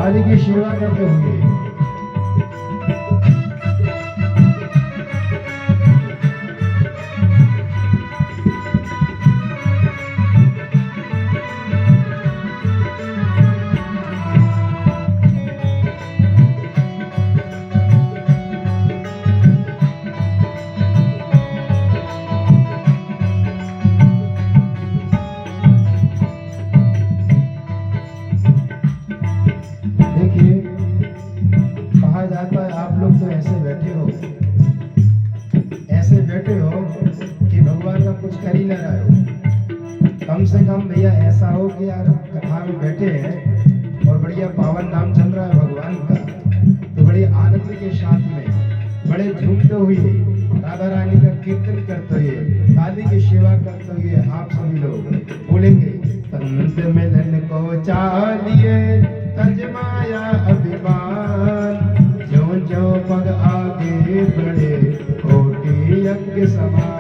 काली की सेवा करते हुए कम से कम भैया ऐसा हो कि यार कथा में बैठे हैं और बढ़िया पावन नाम चल रहा है भगवान का, तो बड़े आनंद के साथ में बड़े झूमते हुए राधा रानी का कीर्तन करते हुए काली की सेवा करते हुए आप सभी लोग बोलेंगे, संत मिलन को चालिए तज माया अभिमान, ज्यों ज्यों पग आगे बढ़े कोटि यज्ञ समान।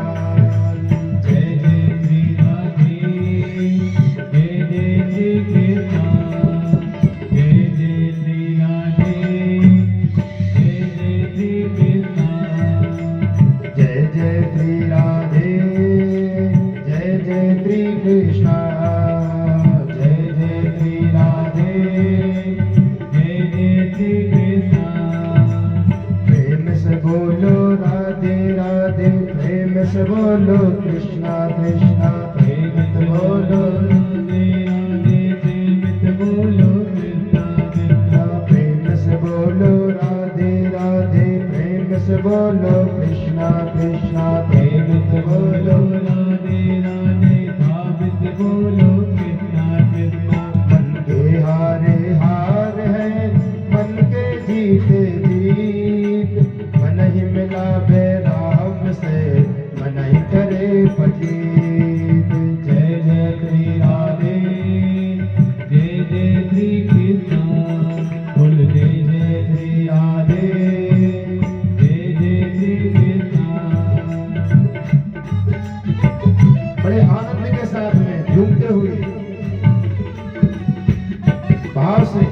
बोलो कृष्णा कृष्णा प्रेमित बोलो बोलो कृष्णा कृष्णा प्रेम से बोलो राधे राधे, प्रेम से बोलो कृष्णा कृष्णा प्रेमित बोलो राधे राधे, भावित बोलो कृष्णा कृष्णा। मन के हारे हार है मन के जीते जीत, मन ही मिला बैराम से नहीं करे पतित। जय जय श्री राधे जय जय श्री कृष्ण, बोल जय जय श्री राधे जय जय श्री कृष्ण। बड़े आनंद के साथ में झूमते हुए भाव से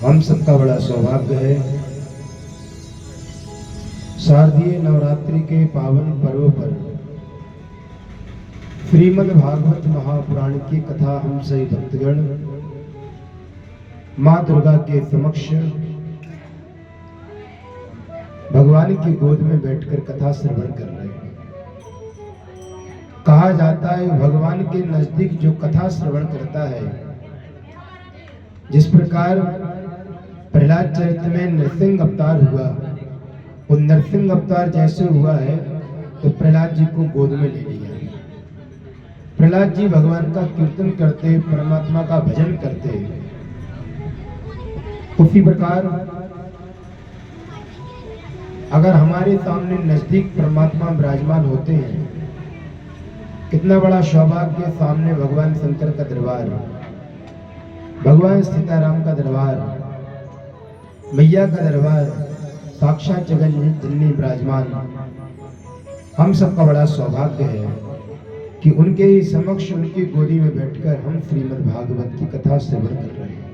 हम सबका बड़ा सौभाग्य है शारदीय नवरात्रि के पावन पर्व पर श्रीमद् भागवत महापुराण की कथा हम सही भक्तगण माँ दुर्गा के समक्ष भगवान की गोद में बैठकर कथा श्रवण कर रहे हैं। कहा जाता है भगवान के नजदीक जो कथा श्रवण करता है, जिस प्रकार प्रहलाद चरित्र में नरसिंह अवतार हुआ, वो नरसिंह अवतार जैसे हुआ है तो प्रहलाद जी को गोद में ले लिया। प्रहलाद जी भगवान का कीर्तन करते, परमात्मा का भजन करते। उसी प्रकार अगर हमारे सामने नजदीक परमात्मा विराजमान होते हैं कितना बड़ा सौभाग्य, सामने भगवान शंकर का दरबार, भगवान सीताराम का दरबार, मैया का दरबार, साक्षात जगन जननी विराजमान। हम सबका बड़ा सौभाग्य है कि उनके ही समक्ष, उनकी गोदी में बैठकर हम श्रीमद् भागवत की कथा श्रवण कर रहे हैं।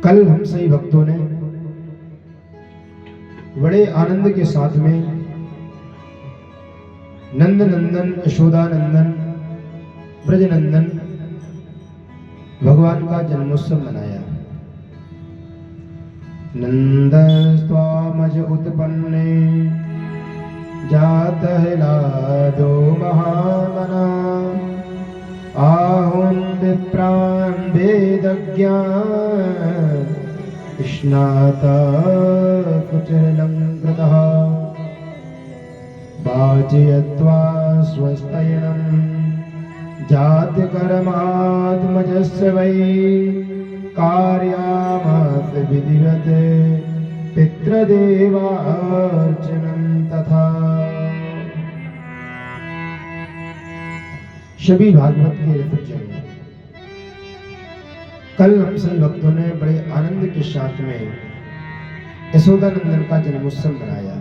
कल हम सही भक्तों ने बड़े आनंद के साथ में नंद नंदन, यशोदा नंदन, ब्रज नंदन भगवान का जन्मोत्सव मनाया। नंदस्त्वामज उत्पन्ने जातहिलादो महामना, आहुं विप्रान् वेदज्ञा स्नाता कुचलङ्कृतः, वाजयत्वा स्वस्तयनं जातकर्मात्मजस्य वै, कार्यामास विधिवत् पितृदेवार्चनं तथा। सभी भागवत के रसजन, कल हम सभी भक्तों ने बड़े आनंद के साथ में यशोदा नंदन का जन्मोत्सव मनाया।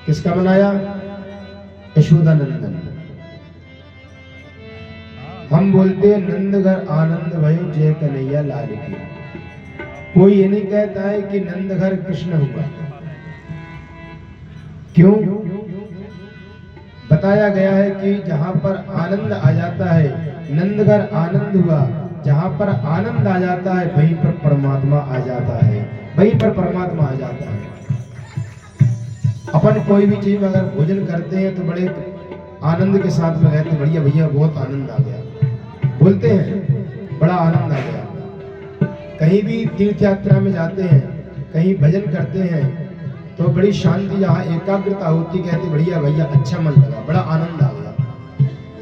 किसका मनाया? यशोदा नंदन। हम बोलते हैं नंद घर आनंद भयो जय कन्हैया लाल की। कोई ये नहीं कहता है कि नंद घर कृष्ण हुआ। क्यों? बताया गया है कि जहां पर आनंद आ जाता है, नंद घर आनंद हुआ, जहां पर आनंद आ जाता है वहीं पर परमात्मा आ जाता है, वहीं पर परमात्मा आ जाता है। अपन कोई भी चीज अगर भोजन करते हैं तो बड़े आनंद के साथ में कहते हैं बढ़िया भैया बहुत आनंद आ गया, बोलते हैं बड़ा आनंद आ गया। कहीं भी तीर्थ यात्रा में जाते हैं, कहीं भजन करते हैं तो बड़ी शांति, जहाँ एकाग्रता होती, कहते बढ़िया भैया अच्छा मन लगा, बड़ा आनंद आ गया।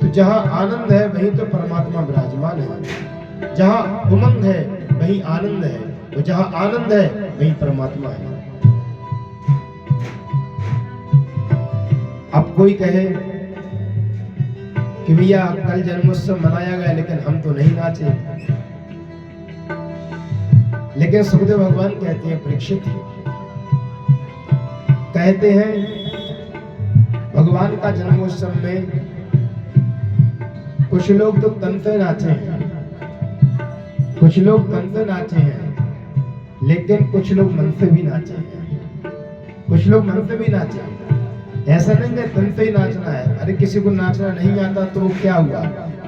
तो जहाँ आनंद है वहीं तो परमात्मा विराजमान है, जहाँ उमंग है वहीं आनंद है, और जहाँ आनंद है वहीं परमात्मा है। अब कोई कहे कि भैया कल जन्मोत्सव मनाया गया लेकिन हम तो नहीं नाचे, लेकिन सुखदेव भगवान कहते हैं, परीक्षित कहते हैं भगवान का जन्मोत्सव में कुछ लोग तो तन से नाचे हैं, कुछ लोग तन से नाचे हैं, लेकिन कुछ लोग मन से भी नाचे हैं, कुछ लोग मन से भी नाचे हैं। ऐसा नहीं है तन से ही नाचना है। अरे किसी को नाचना नहीं आता तो वो क्या हुआ,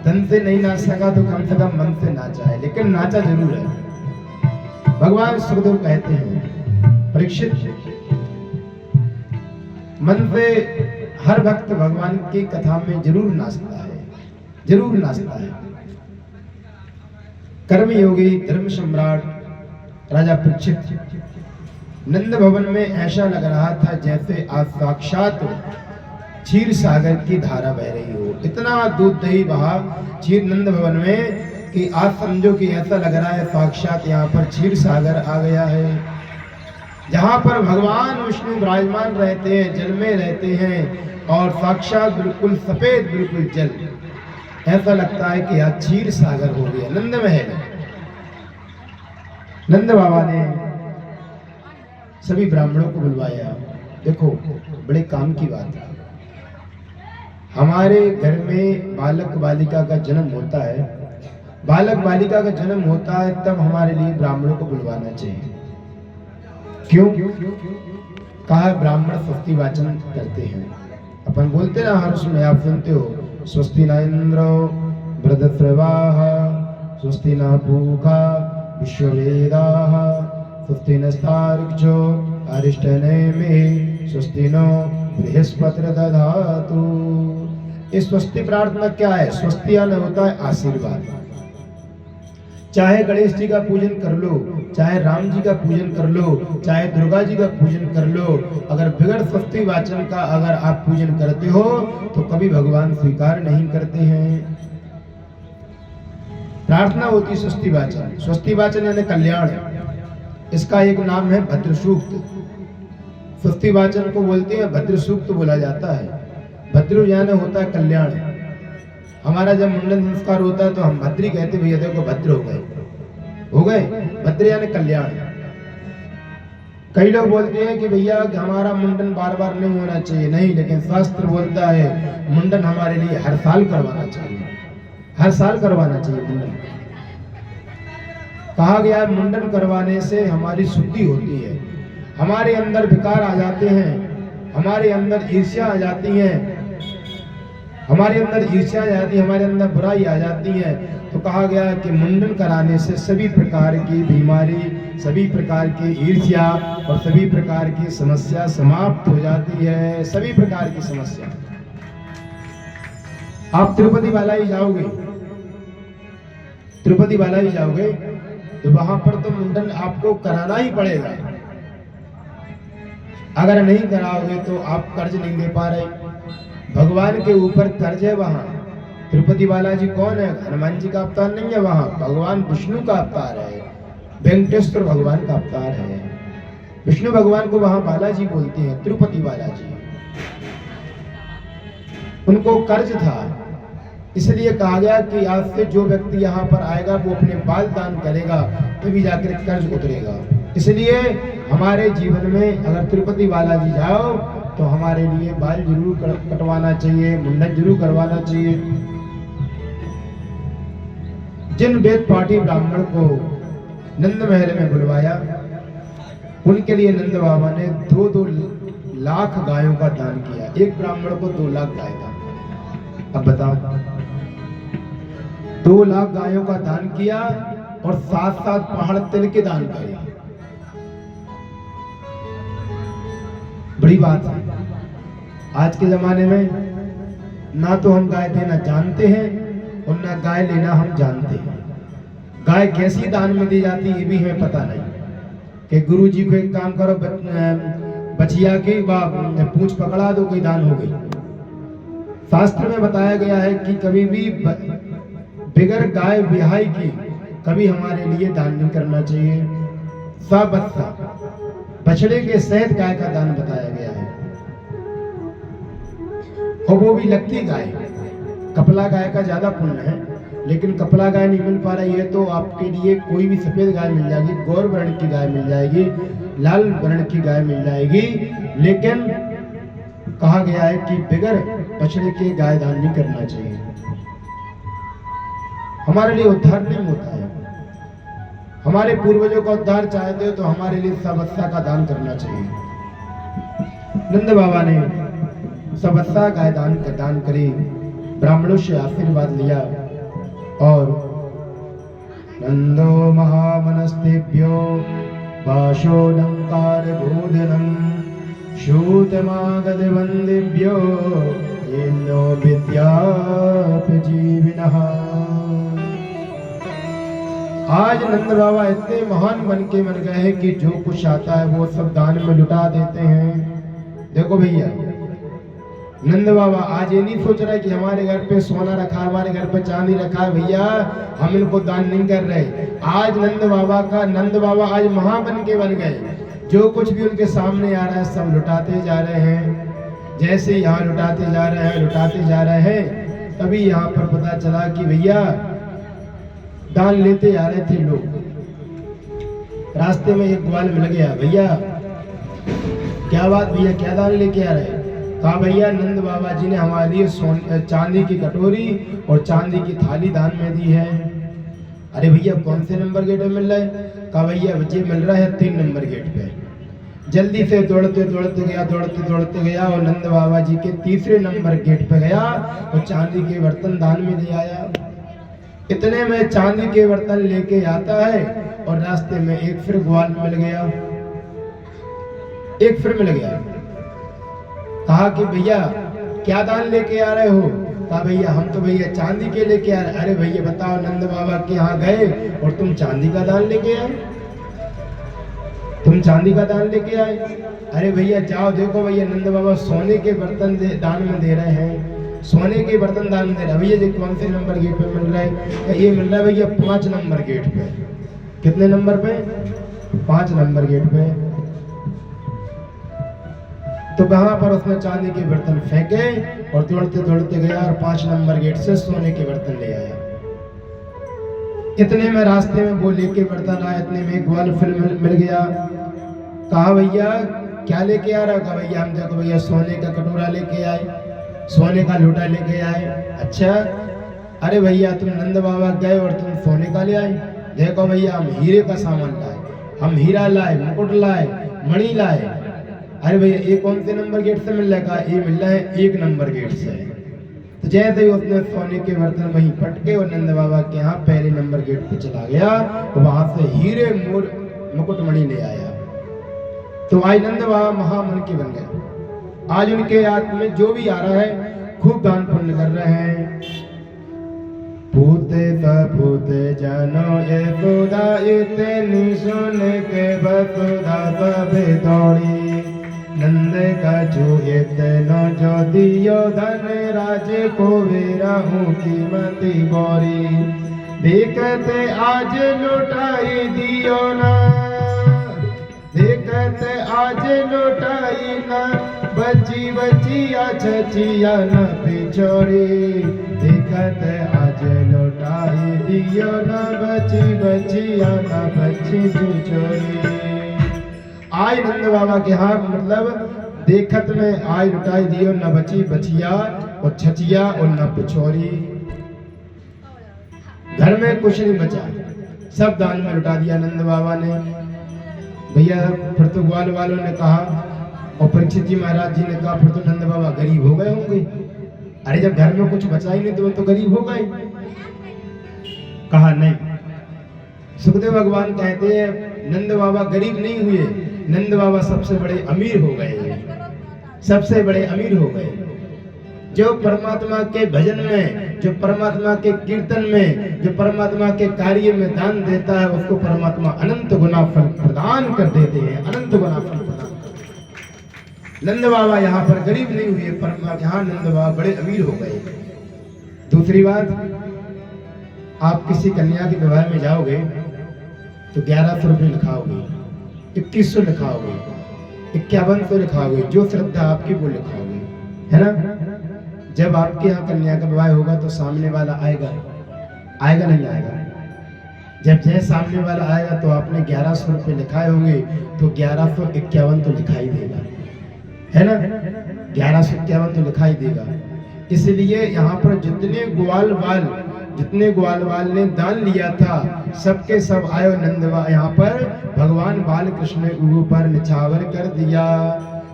तन से नहीं नाच सका तो कम से कम मन से नाचा है, लेकिन नाचा जरूर है। भगवान सुखदेव कहते हैं, परीक्षित मन से हर भक्त भगवान की कथा में जरूर नाचता है, जरूर नाचता है। कर्मयोगी धर्म सम्राट राजा परीक्षित नंद भवन में ऐसा लग रहा था जैसे आज साक्षात क्षीर सागर की धारा बह रही हो। इतना दूध दही बहा क्षीर नंद भवन में कि आज समझो कि ऐसा लग रहा है साक्षात यहाँ पर क्षीर सागर आ गया है, जहाँ पर भगवान विष्णु विराजमान रहते हैं, जल में रहते हैं, और साक्षात बिल्कुल सफेद बिल्कुल जल। ऐसा लगता है कि आज क्षीर सागर हो गया, नंद महल। नंद बाबा ने सभी ब्राह्मणों को बुलवाया। देखो बड़े काम की बात है, हमारे घर में बालक बालिका का जन्म होता है, बालक बालिका का जन्म होता है, तब हमारे लिए ब्राह्मणों को बुलवाना चाहिए। क्यों? कहा ब्राह्मण स्वस्ति वाचन करते हैं। अपन बोलते ना हर उसमें, आप सुनते हो, स्वस्ति न इंद्रो वृद्धश्रवाः, स्वस्ति न पूषा विश्ववेदाः, स्वस्ति नस्तार्क्ष्यो अरिष्टनेमिः, स्वस्ति नो बृहस्पतिर्दधातु। इस स्वस्ति प्रार्थना क्या है? स्वस्ति यानी होता है आशीर्वाद। चाहे गणेश जी का पूजन कर लो, चाहे राम जी का पूजन कर लो, चाहे दुर्गा जी का पूजन कर लो, अगर बगैर स्वस्ति वाचन का अगर आप पूजन करते हो तो कभी भगवान स्वीकार नहीं करते हैं। प्रार्थना होती स्वस्ति वाचन। स्वस्ति वाचन यानी कल्याण, इसका एक नाम है भद्र सूक्त। स्वस्ति वाचन को बोलते हैं भद्र सूक्त बोला जाता है। भद्र यानी होता है कल्याण। हमारा जब मुंडन संस्कार होता है तो हम भद्री कहते भैया देखो भद्र हो गए। भद्र यानी कल्याण। कई लोग बोलते हैं कि भैया हमारा मुंडन बार बार नहीं होना चाहिए, नहीं, लेकिन शास्त्र बोलता है मुंडन हमारे लिए हर साल करवाना चाहिए, हर साल करवाना चाहिए मुंडन। कहा गया है मुंडन करवाने से हमारी शुद्धि होती है, हमारे अंदर विकार आ जाते हैं, हमारे अंदर ईर्ष्या आ जाती है, हमारे अंदर ईर्ष्या आ जाती है, हमारे अंदर बुराई आ जाती है। तो कहा गया है कि मुंडन कराने से सभी प्रकार की बीमारी, सभी प्रकार की ईर्ष्या और सभी प्रकार की समस्या समाप्त हो जाती है, सभी प्रकार की समस्या। आप तिरुपति बालाजी जाओगे, तिरुपति बालाजी जाओगे तो वहां पर तो मुंडन आपको कराना ही पड़ेगा। अगर नहीं कराओगे तो आप कर्ज नहीं दे पा रहे, भगवान के ऊपर कर्ज है वहां। तिरुपति बालाजी कौन है? हनुमान जी का अवतार नहीं है, वहां भगवान विष्णु का अवतार है, वेंकटेश्वर भगवान का अवतार है। विष्णु भगवान को वहां बालाजी बोलते हैं, तिरुपति बालाजी। उनको कर्ज था, इसलिए कहा गया कि आज से जो व्यक्ति यहाँ पर आएगा वो अपने बाल दान करेगा तभी जाकर कर्ज उतरेगा। इसलिए हमारे जीवन में अगर तिरुपति बालाजी जाओ तो हमारे लिए बाल जरूर कटवाना चाहिए, मुंडन जरूर करवाना चाहिए। जिन वेद पाठी ब्राह्मण को नंद महल में बुलवाया, उनके लिए नंद बाबा ने 2-2 लाख गायों का दान किया। एक ब्राह्मण को 2 लाख गाय था। अब बताओ, 2 लाख गायों का दान किया और 7-7 पहाड़ तिल के दान करे। बड़ी बात है। आज के जमाने में ना तो हम गाय देना जानते हैं और ना गाय लेना हम जानते हैं। गाय कैसी दान में दी जाती है ये भी हमें पता नहीं। कि गुरु जी को एक काम करो, बचिया की पूंछ पकड़ा दो, कोई दान हो गई। शास्त्र में बताया गया है कि कभी भी बिगर गाय बिहाई की कभी हमारे लिए दान नहीं करना चाहिए। सबत्ता बछड़े के सहित गाय का दान बताया गया है, और वो भी लगती गाय। कपला गाय का ज्यादा पुण्य है, लेकिन कपला गाय नहीं मिल पा रही है तो आपके लिए कोई भी सफेद गाय मिल जाएगी, गौर वर्ण की गाय मिल जाएगी, लाल वर्ण की गाय मिल जाएगी। लेकिन कहा गया है कि बिगर बछड़े के गाय दान नहीं करना चाहिए। हमारे लिए उद्धार नहीं होता है। हमारे पूर्वजों का उद्धार चाहते हो तो हमारे लिए सबस्ता का दान करना चाहिए। नंद बाबा ने सबस्ता गाय दान करी, ब्राह्मणों से आशीर्वाद लिया और नंदो महामनस्तेभ्यो पाशोलंकार बोधनम शूतमागध वंदेभ्यो येनो विद्यापजीविनः। आज नंद बाबा इतने महान बन गए हैं कि जो कुछ आता है वो सब दान में लुटा देते हैं। देखो भैया, नंद बाबा आज ये नहीं सोच रहे कि हमारे घर पे सोना रखा, हमारे घर पे चांदी रखा है, भैया हम इनको दान नहीं कर रहे। आज नंद बाबा आज महान बन गए। जो कुछ भी उनके सामने आ रहा है सब लुटाते जा रहे हैं। जैसे यहाँ लुटाते जा रहे हैं तभी यहाँ पर पता चला कि भैया दान लेते आ रहे थे लोग। रास्ते में एक ग्वाल मिल गया, भैया क्या बात, भैया क्या दान लेके आ रहे? कहा भैया नंद बाबा जी ने हमारे लिए चांदी की कटोरी और चांदी की थाली दान में दी है। अरे भैया कौन से नंबर गेट में मिल रहा है? कहा भैया बच्चे मिल रहा है 3 नंबर गेट पे। जल्दी से दौड़ते गया और नंद बाबा जी के 3रे नंबर गेट पे गया और चांदी के बर्तन दान में दे आया। इतने में चांदी के बर्तन लेके आता है और रास्ते में एक फिर ग्वाल मिल गया, कहा कि भैया क्या दान लेके आ रहे हो? कहा भैया हम तो भैया चांदी के लेके आ रहे। अरे भैया बताओ, नंद बाबा के यहाँ गए और तुम चांदी का दान लेके आए? तुम चांदी का दान लेके आए? अरे भैया जाओ देखो भैया नंद बाबा सोने के बर्तन दान में दे रहे हैं, सोने के बर्तन दान दे रहे हैं। भैया जी कौन से नंबर गेट पे मिल रहा है? ये मिल रहा है भैया 5 नंबर गेट पे। कितने नंबर पे? 5 नंबर गेट पे। तो वहां पर उसने चांदी के बर्तन फेंके और दौड़ते दौड़ते गया और 5 नंबर गेट से सोने के बर्तन ले आया। इतने में रास्ते में वो लेके बर्तन आया, इतने में एक ग्वाल फिर मिल गया। कहा भैया क्या लेके आ रहा हो? कहा भैया हम देखो भैया सोने का कटोरा लेके आए, सोने का लोटा लेके आए। अच्छा, अरे भैया तुम नंद बाबा गए और तुम सोने का ले आए? देखो भैया हम हीरे का सामान लाए, हम हीरा लाए, मुकुट लाए, मणि लाए। अरे भैया ये कौन से नंबर गेट से मिल रहा है? ये मिल रहा है 1 नंबर गेट से। तो जैसे ही उसने सोने के बर्तन वहीं पटके और नंद बाबा के यहाँ पहले नंबर गेट पे चला गया तो वहां से हीरे मोर मुकुट मणि ले आया। तो आज नंद बाबा महामन के बन गए। आज उनके याद में जो भी आ रहा है खूब दान पुण्य कर रहे हैं। पूते पूते जानो ये सुधा इतनी सुन के बसुधा सब दौड़ी। नंद का जो इतनो जो दियो धन राज को वीराहू कीमती बोरी। देखते आज लुटाई दियो ना, देखते आज लुटाई ना, बची बचिया छचिया न पिछोड़ी। देखते आज लुटाई दियो ना, बची बचिया न बची पिछोड़ी। आज नंद बाबा के यहाँ मतलब देखत में आज लुटाई दियो न बची बचिया और छचिया और न पिछोरी। घर में कुछ नहीं बचा, सब दान में लुटा दिया नंद बाबा ने। भैया फिर तो ग्वाल वालों ने कहा और परीक्षित जी महाराज जी ने कहा फिर तो नंद बाबा गरीब हो गए होंगे। अरे जब घर में कुछ बचा ही नहीं तो वो तो गरीब हो गए। कहा नहीं, सुखदेव भगवान कहते हैं नंद बाबा गरीब नहीं हुए, नंद बाबा सबसे बड़े अमीर हो गए, सबसे बड़े अमीर हो गए। जो परमात्मा के भजन में, जो परमात्मा के कीर्तन में, जो परमात्मा के कार्य में दान देता है उसको परमात्मा अनंत गुना फल प्रदान कर देते हैं, अनंत गुना फल प्रदान कर। नंद बाबा यहाँ पर गरीब नहीं हुए, परमात्मा यहाँ नंद बाबा बड़े अमीर हो गए। दूसरी बात, आप किसी कन्या के विवाह में जाओगे तो 1100 रुपये लिखाओगे, 2100 लिखाओगे, 5100 लिखाओगे, जो श्रद्धा आपकी वो लिखाओगे, है ना। जब आपके यहाँ कन्या का विवाह होगा तो सामने वाला आएगा, आएगा नहीं आएगा? जब जैसे सामने वाला आएगा तो आपने 1100 रुपये लिखाए होंगे तो 1151 तो लिखाई देगा, है ना। 1151 तो लिखाई देगा। इसलिए यहाँ पर जितने ग्वाल वाल ने दान लिया था सबके सब आयो नंदवा यहाँ पर भगवान बाल कृष्ण ने ऊपर निछावर कर दिया।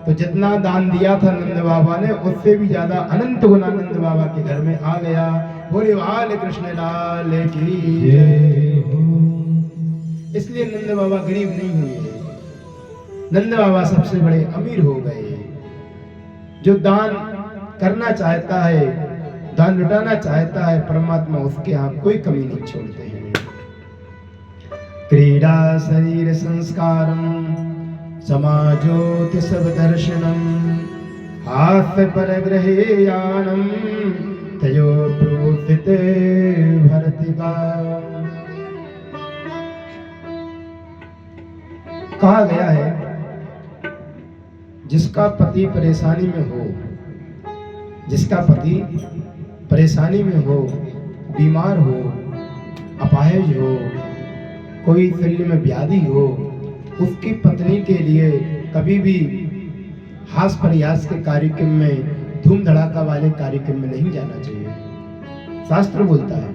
तो जितना दान दिया था नंद बाबा ने उससे भी ज्यादा अनंत गुना नंद बाबा के घर में आ गया। बोले बाल कृष्ण लाल की जय। इसलिए नंद बाबा गरीब नहीं हुए, नंद बाबा सबसे बड़े अमीर हो गए। जो दान करना चाहता है, दान लुटाना चाहता है, परमात्मा उसके यहाँ कोई कमी नहीं छोड़ते हैं। क्रीडा शरीर संस्कारम समाजोति सब दर्शनम हास्य पर ग्रहे यानम तयो प्रोसित भरतिका। कहा गया है जिसका पति परेशानी में हो, जिसका पति परेशानी में हो, बीमार हो, अपाहिज हो, कोई शरीर में व्याधि हो, उसकी पत्नी के लिए कभी भी हास प्रयास के कार्यक्रम में, धूम धड़ाका वाले कार्यक्रम में नहीं जाना चाहिए। शास्त्र बोलता है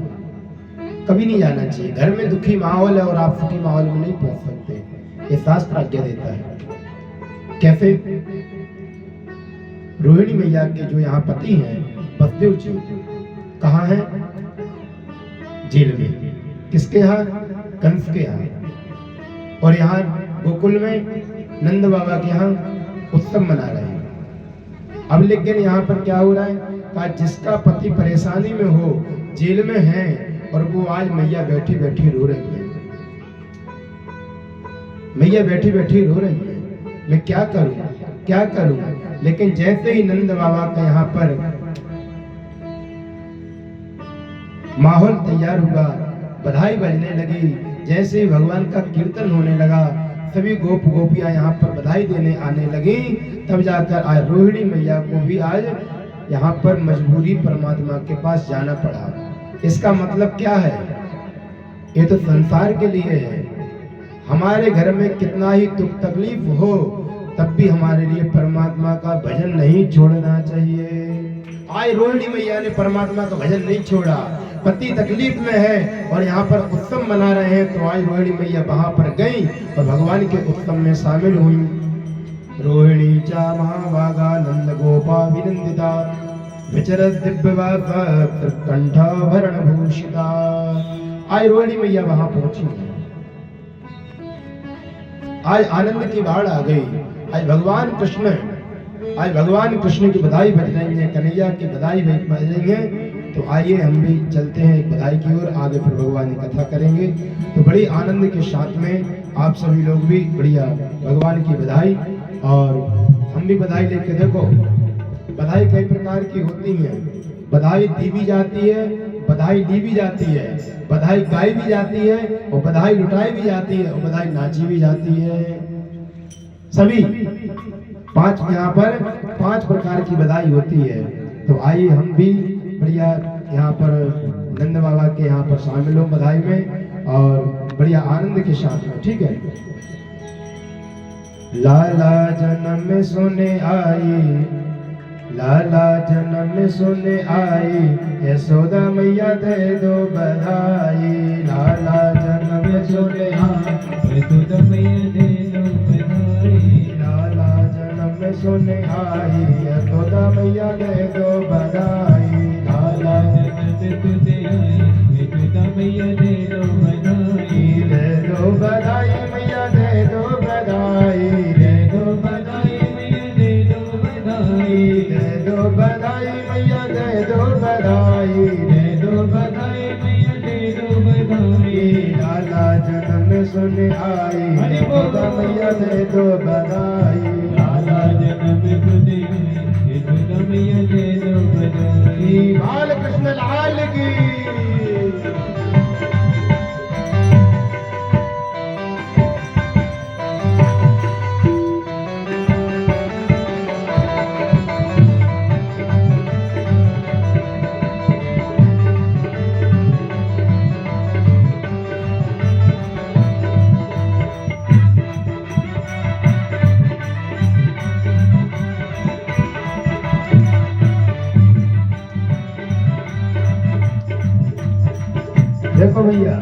कभी नहीं जाना चाहिए। घर में दुखी माहौल है और आप सुखी माहौल में नहीं पहुंच सकते, ये शास्त्र आज्ञा देता है। कैसे? रोहिणी मैया के जो यहाँ पति हैं बसदेव जी, कहाँ हैं? जेल में। किसके यहाँ? कंस के यहाँ। और यहाँ गोकुल में नंद बाबा के यहाँ उत्सव मना रहे हैं। अब लेकिन यहाँ पर क्या हो रहा है? कहा जिसका पति परेशानी में हो, जेल में है, और वो आज मैया बैठी बैठी रो रही है, मैया बैठी बैठी रो रही है, मैं क्या करूं, क्या करूं। लेकिन जैसे ही नंद बाबा का यहाँ पर माहौल तैयार हुआ, बधाई बजने लगी, जैसे ही भगवान का कीर्तन होने लगा, सभी गोप गोपियां यहाँ पर बधाई देने आने लगी। तब जाकर आज रोहिणी मैया को भी आज यहाँ पर मजबूरी परमात्मा के पास जाना पड़ा। इसका मतलब क्या है? ये तो संसार के लिए है। हमारे घर में कितना ही दुख तकलीफ हो तब भी हमारे लिए परमात्मा का भजन नहीं छोड़ना चाहिए। आज रोहिणी मैया ने परमात्मा का भजन नहीं छोड़ा। पति तकलीफ में है और यहाँ पर उत्सव मना रहे हैं, तो आज रोहिणी मैया वहां पर गई और भगवान के उत्सव में शामिल हुई। रोहिणी चा महाभागा नंद गोपा विनंदिता विचरत दिव्यवासा कंठाभरण भूषिता। आज रोहिणी मैया वहां पहुंची। आज आनंद की बाढ़ आ गई। आज भगवान कृष्ण की बधाई बज रही है, कन्हैया की बधाई बज रही है। तो आइए हम भी चलते हैं एक बधाई की ओर, आगे फिर भगवान की कथा करेंगे। तो बड़ी आनंद के साथ में आप सभी लोग भी बढ़िया भगवान की बधाई, और हम भी बधाई लेके देखो। बधाई कई प्रकार की होती है। बधाई दी भी जाती है, बधाई ली भी जाती है, बधाई गाई भी जाती है, और बधाई लुटाई भी जाती है, और बधाई नाची भी जाती है। सभी पांच यहाँ पर 5 प्रकार की बधाई होती है। तो आइए हम भी बढ़िया यहाँ पर नंद बाबा के यहाँ पर शामिल हो बधाई में, और बढ़िया आनंद के साथ में। ठीक है। लाला जन्म में सोने आई, लाला जन्म में सोने आई, यशोदा मैया दे दो बधाई। लाला जन्म में सोने आई, यशोदा मैया दे दो बधाई। लाला जन्म में सोने आई, यशोदा मैया दे दो बधाई। लाला जन्म में आई, यशोदा मैया दे दो बधाई। दे दो बधाई मैया दे दो बधाई, दे दो बधाई मैया दे दो बधाई। दे दो बधाई मैया दे दो बधाई, दे दो बधाई मैया दे दो बधाई। लाला जन्म में सुने आई, यशोदा मैया दे दो बधाई। लाला जन्म में सुने आई, यशोदा मैया दे दो बधाई। बाल कृष्ण लाल की। देखो भैया,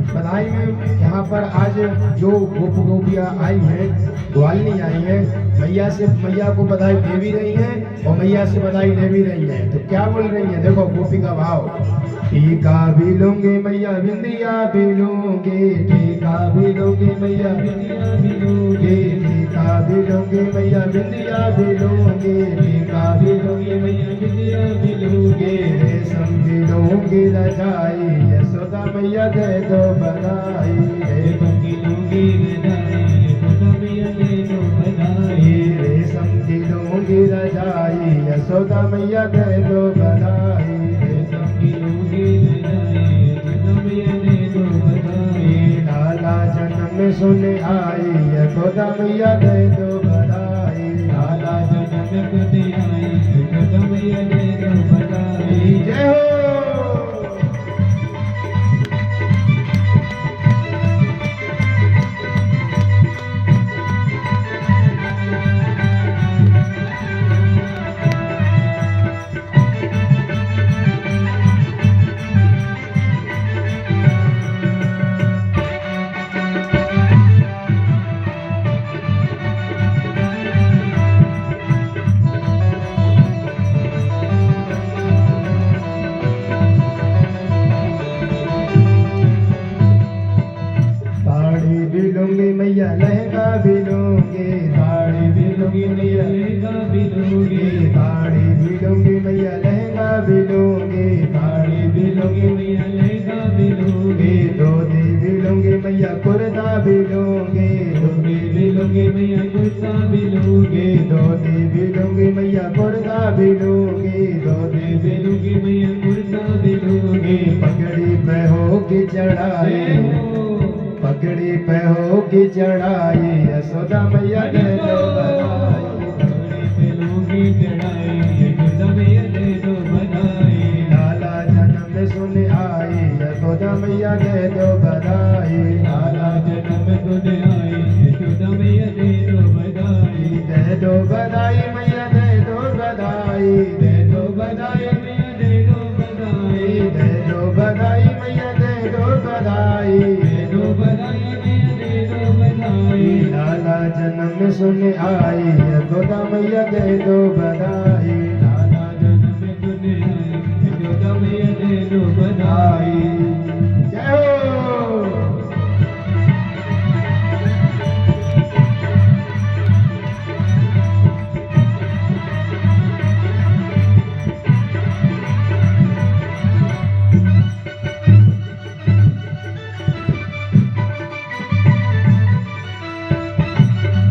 बधाई में यहाँ पर आज जो गोप गोपियाँ आई हैं, ग्वालिनी आई हैं, मैया को बधाई दे भी रही हैं और मैया से बधाई ले भी रही हैं। तो क्या बोल रही हैं? देखो गोपी का भाव। टीका भी लूंगे मैया बिंदिया भी लूंगे, टीका भी लूंगे मैया बिंदिया भी लूंगे, टीका भी लूंगे मैया बिंदिया भी लूंगे, टीका भी लूंगे मैया बिंदिया भी लूंगे। रेशम भी लूंगी रजाई, यशोदा मैया दे दो बधाई। रेशम की लूंगी रजाई, यशोदा मैया दे दो बधाई। रेशम की लूंगी रजाई, यशोदा मैया दे दो बधाई। रेशम की लूंगी रजाई, यशोदा मैया दे दो बधाई। लाला जन्म में सुने आई, यशोदा मैया दे दो बधाई। लाला जन्म में सुने आई, यशोदा मैया दे दो बधाई। जय हो। लहंगा भी लूंगी, साड़ी भी लूंगी मैया, लहंगा भी लूंगी, साड़ी भी लूंगी मैया, लहंगा भी लूंगी, साड़ी भी लूंगी मैया, लहंगा भी लूंगी। धोती भी लूंगी मैया, कुर्ता भी लूंगी, धोती भी लूंगी मैया, कुर्ता भी लूंगी, धोती भी लूंगी मैया, कुर्ता भी लूंगी, धोती भी लूंगी मैया, कुर्ता भी लूंगी। पगड़ी पे होगी चढ़ाई, पगड़ी पे होगी चढ़ाई, यशोदा मैया दे दो बधाई। पगड़ी पे होगी चढ़ाई, यशोदा मैया दे दो बधाई। लाला जन्म सुन आई, यशोदा मैया दे दो बधाई। लाला जन्म सुन आई, यशोदा मैया दे दो बधाई। दे दो बधाई मैया दे दो बधाई, दे दो बधाई मैया दे दो बधाई। दे दो बधाई मैया दे दो बधाई। दे दो बधाई मैया दे दो बधाई। लाला जन्म सुन आई, यशोदा मैया दे दो बधाई। लाला जन्म सुन आई, यशोदा मैया दे दो बधाई। जय हो।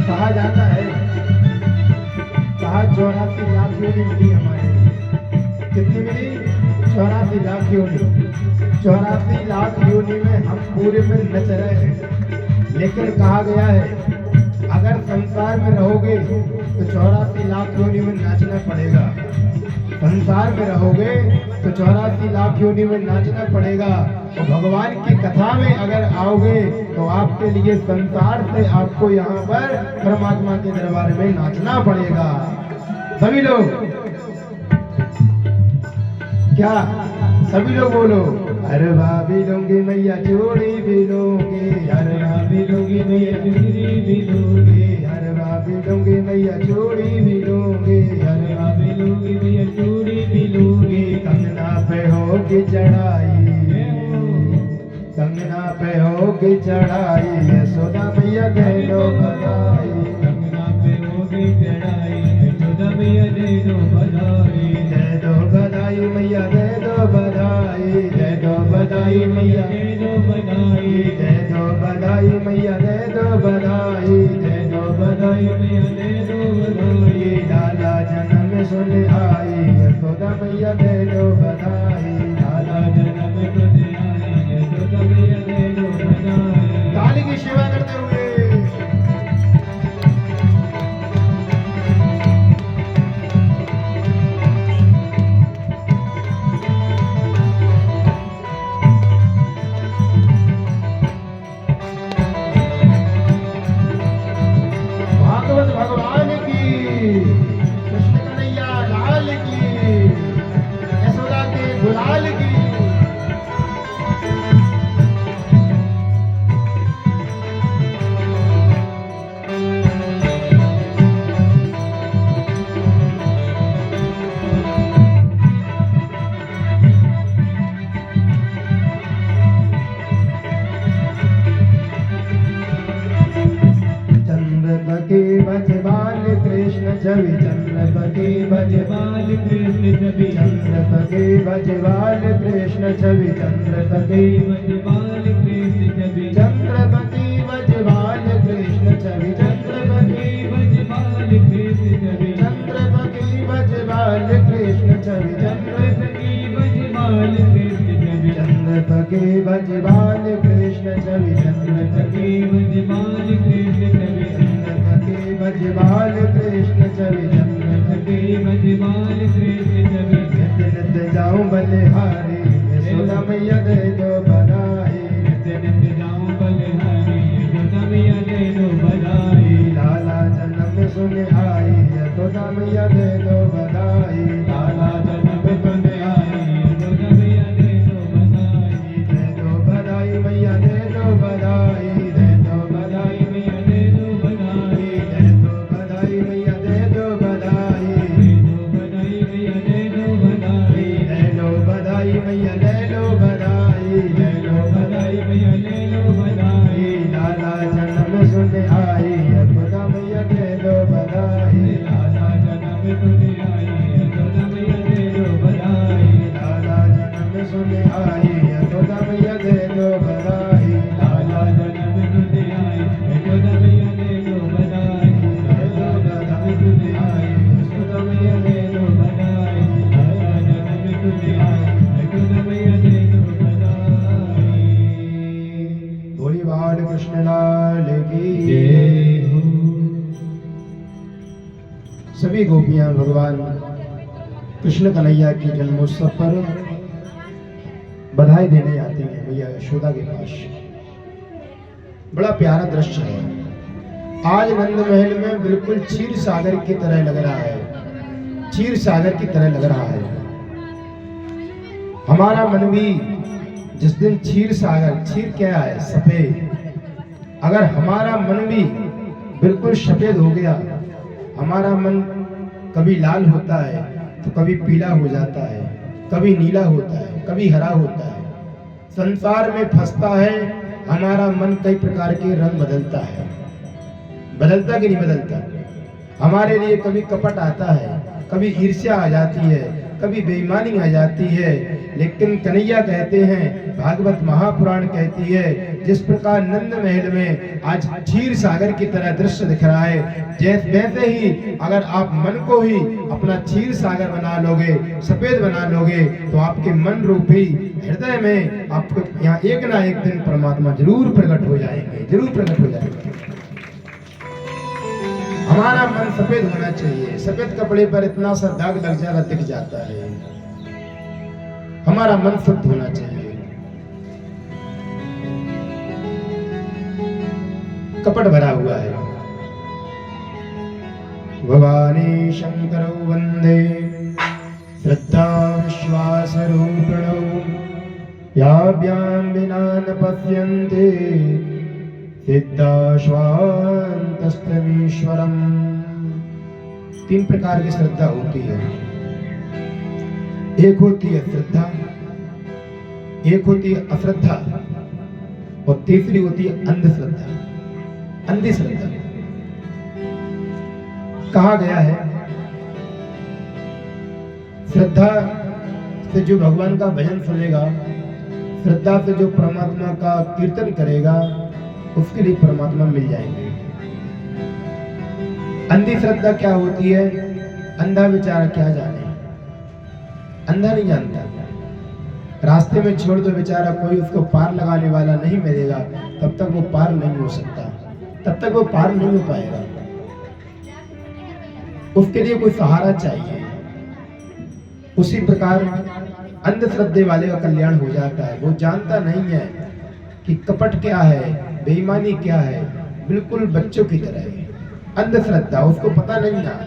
कहा जाता है, कहा 84 लाख योनि मिली हमारे लिए। कितनी मिली? 84 लाख योनि। 84 लाख योनि में हम पूरे में नच रहे हैं। लेकिन कहा गया है अगर संसार में रहोगे तो 84 लाख योनि में नाचना पड़ेगा। संसार में रहोगे तो 84 लाख योनि में नाचना पड़ेगा। और भगवान की कथा में अगर आओगे तो आपके लिए संसार से आपको यहाँ पर परमात्मा के दरबार में नाचना पड़ेगा। सभी लोग क्या? सभी लोग बोलो, अरबा भी लूंगी मैया चूड़ी भी लूंगी, अरबा भी लूंगी मैया चूड़ी भी लूंगी, अरबा भी लूंगी मैया चूड़ी भी लूंगी, अरबा भी लूंगी मैया चूड़ी भी लूंगी। कंगना पे होगी चढ़ाई, कंगना पे होगी चढ़ाई, यशोदा मैया दे दो बधाई। कंगना पे होगी चढ़ाई, यशोदा मैया दे दो बधाई। दे दो बधाई मैया दे दो बधाई, दे दो बधाई मैया दे दो बधाई। दे दो बधाई मैया दे दो बधाई, दे दो बधाई मैया दे दो बधाई। लाला जन्म सुन आई, यशोदा मैया दे दो बधाई। लाला जन्म सुन आई, यशोदा मैया दे दो बधाई। काली की सेवा करते हुए भागवत भगवान की, कृष्ण कन्हैया लाल की, यशोदा के गुलाल की। चंद्रपति बजवाल कृष्ण छवि, चंद्रपति बजवाल कृष्ण छवि, चंद्रपति बजवाल कृष्ण छवि, चंद्रपति बजवाल कृष्ण छवि, चंद्रपति बजवाल कृष्ण छवि, चंद्रपति बजवाल कृष्ण छवि, चंद्रपति बजवाल कृष्ण छवि, चंद्रपति बजवाल कृष्ण छवि, चंद्रपति बजवाल कृष्ण छवि, चंद्रपति बजवाल कृष्ण छवि, चंद्रपति बजवाल कृष्ण छवि, चंद्रपति बजवाल कृष्ण छवि। नित्य नित्य जाऊं बलिहारी, यशोदा मैया दे दो बधाई। नित्य नित्य जाऊं बलिहारी, यशोदा मैया दे दो बधाई। लाला जन्म सुन आई, यशोदा मैया दे दो बधाई। लाला जन्म सुन आई, यशोदा मैया दे दो बधाई। दे दो बधाई मैया दे दो बधाई, दे दो बधाई मैया दे दो बधाई। दे दो बधाई मैया दे दो बधाई, दे दो बधाई मैया दे दो बधाई। दे दो बधाई मैया दे दो बधाई, दे दो बधाई मैया दे दो बधाई। लाला जन्म सुन आई, यशोदा मैया दे दो बधाई। लाला जन्म सुन आई, यशोदा मैया दे दो बधाई। लाला जन्म सुन आई, यशोदा मैया दे दो बधाई। लाला जन्म सुन आई, यशोदा मैया दे दो बधाई। लाला जन्म सुन आई, यशोदा मैया दे दो बधाई। लाला जन्म सुन आई, यशोदा मैया दे दो बधाई। बोली बाल कृष्ण गोपियां भगवान कृष्ण कन्हैया की जन्मोत्सव पर बधाई देने आती हैं भैया यशोदा के पास। बड़ा प्यारा दृश्य है। आज नंद महल में बिल्कुल क्षीर सागर की तरह लग रहा है, क्षीर सागर की तरह लग रहा है। हमारा मन भी जिस दिन क्षीर सागर, क्षीर क्या है? सफेद। अगर हमारा मन भी बिल्कुल सफेद हो गया, हमारा मन कभी लाल होता है तो कभी पीला हो जाता है, कभी नीला होता है, कभी हरा होता है। संसार में फंसता है हमारा मन, कई प्रकार के रंग बदलता है। बदलता कि नहीं बदलता? हमारे लिए कभी कपट आता है, कभी ईर्ष्या आ जाती है, कभी बेईमानी आ जाती है। लेकिन कन्हैया कहते हैं, भागवत महापुराण कहती है, जिस प्रकार नंद महल में आज क्षीर सागर की तरह दृश्य दिख रहा है, वैसे ही अगर आप मन को ही अपना क्षीर सागर बना लोगे, सफेद बना लोगे, तो आपके मन रूपी हृदय में आपको यहाँ एक ना एक दिन परमात्मा जरूर प्रकट हो जाएंगे, जरूर प्रकट हो जाएंगे। हमारा मन सफेद होना चाहिए। सफेद कपड़े पर इतना सा दाग लग जाएगा, दिख जाता है। हमारा मन शुद्ध होना चाहिए। कपट भरा हुआ है। भवानी शंकरौ वंदे श्रद्धा विश्वास रूपिणौ याभ्यां विना न पश्यन्ते सिद्धाश्वान्तस्तमीश्वरम्। तीन प्रकार की श्रद्धा होती है। एक होती है श्रद्धा, एक होती है अश्रद्धा, और तीसरी होती है अंधश्रद्धा। अंधी श्रद्धा कहा गया है, श्रद्धा से जो भगवान का भजन सुनेगा, श्रद्धा से जो परमात्मा का कीर्तन करेगा, उसके लिए परमात्मा मिल जाएंगे। अंधी श्रद्धा क्या होती है? अंधा बेचारा क्या जाने, अंधा नहीं जानता। रास्ते में छोड़ दो बेचारा, कोई उसको पार लगाने वाला नहीं मिलेगा, तब तक वो पार नहीं हो सकता, तब तक वो पार नहीं हो पाएगा। उसके लिए कोई सहारा चाहिए। उसी प्रकार अंधश्रद्धे वाले का कल्याण हो जाता है। वो जानता नहीं है कि कपट क्या है, बेईमानी क्या है, बिल्कुल बच्चों की तरह है। अंधश्रद्धा, उसको पता नहीं ना।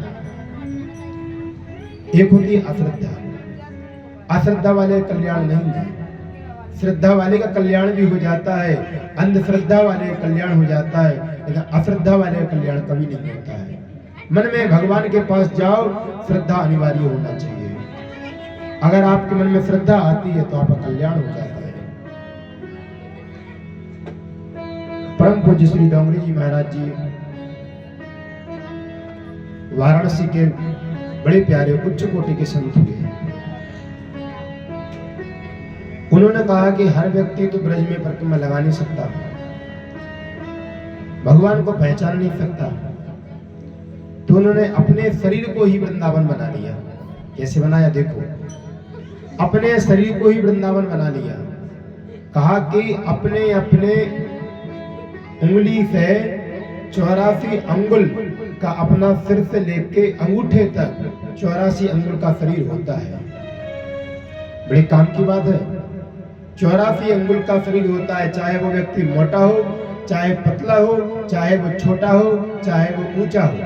एक होती है अश्रद्धा। अश्रद्धा वाले का कल्याण नहीं है। श्रद्धा वाले का कल्याण भी हो जाता है, अंधश्रद्धा वाले का कल्याण हो जाता है, लेकिन अश्रद्धा वाले का कल्याण कभी नहीं होता है। मन में भगवान के पास जाओ, श्रद्धा अनिवार्य होना चाहिए। अगर आपके मन में श्रद्धा आती है तो आपका कल्याण हो जाता है। परम पूज्य श्री डोंगरी जी महाराज जी वाराणसी के बड़े प्यारे उच्च कोटि के संत हुए। उन्होंने कहा कि हर व्यक्ति तो ब्रज में परिक्रमा लगा नहीं सकता, भगवान को पहचान नहीं सकता, तो उन्होंने अपने शरीर को ही वृंदावन बना लिया। कैसे बनाया? देखो, अपने शरीर को ही वृंदावन बना लिया। कहा कि अपने अपने उंगली से 84 अंगुल का अपना सिर से लेके अंगूठे तक 84 अंगुल का शरीर होता है। बड़े काम की बात है। 84 अंगुल का शरीर होता है, चाहे वो व्यक्ति मोटा हो, चाहे पतला हो, चाहे वो छोटा हो, चाहे वो ऊंचा हो।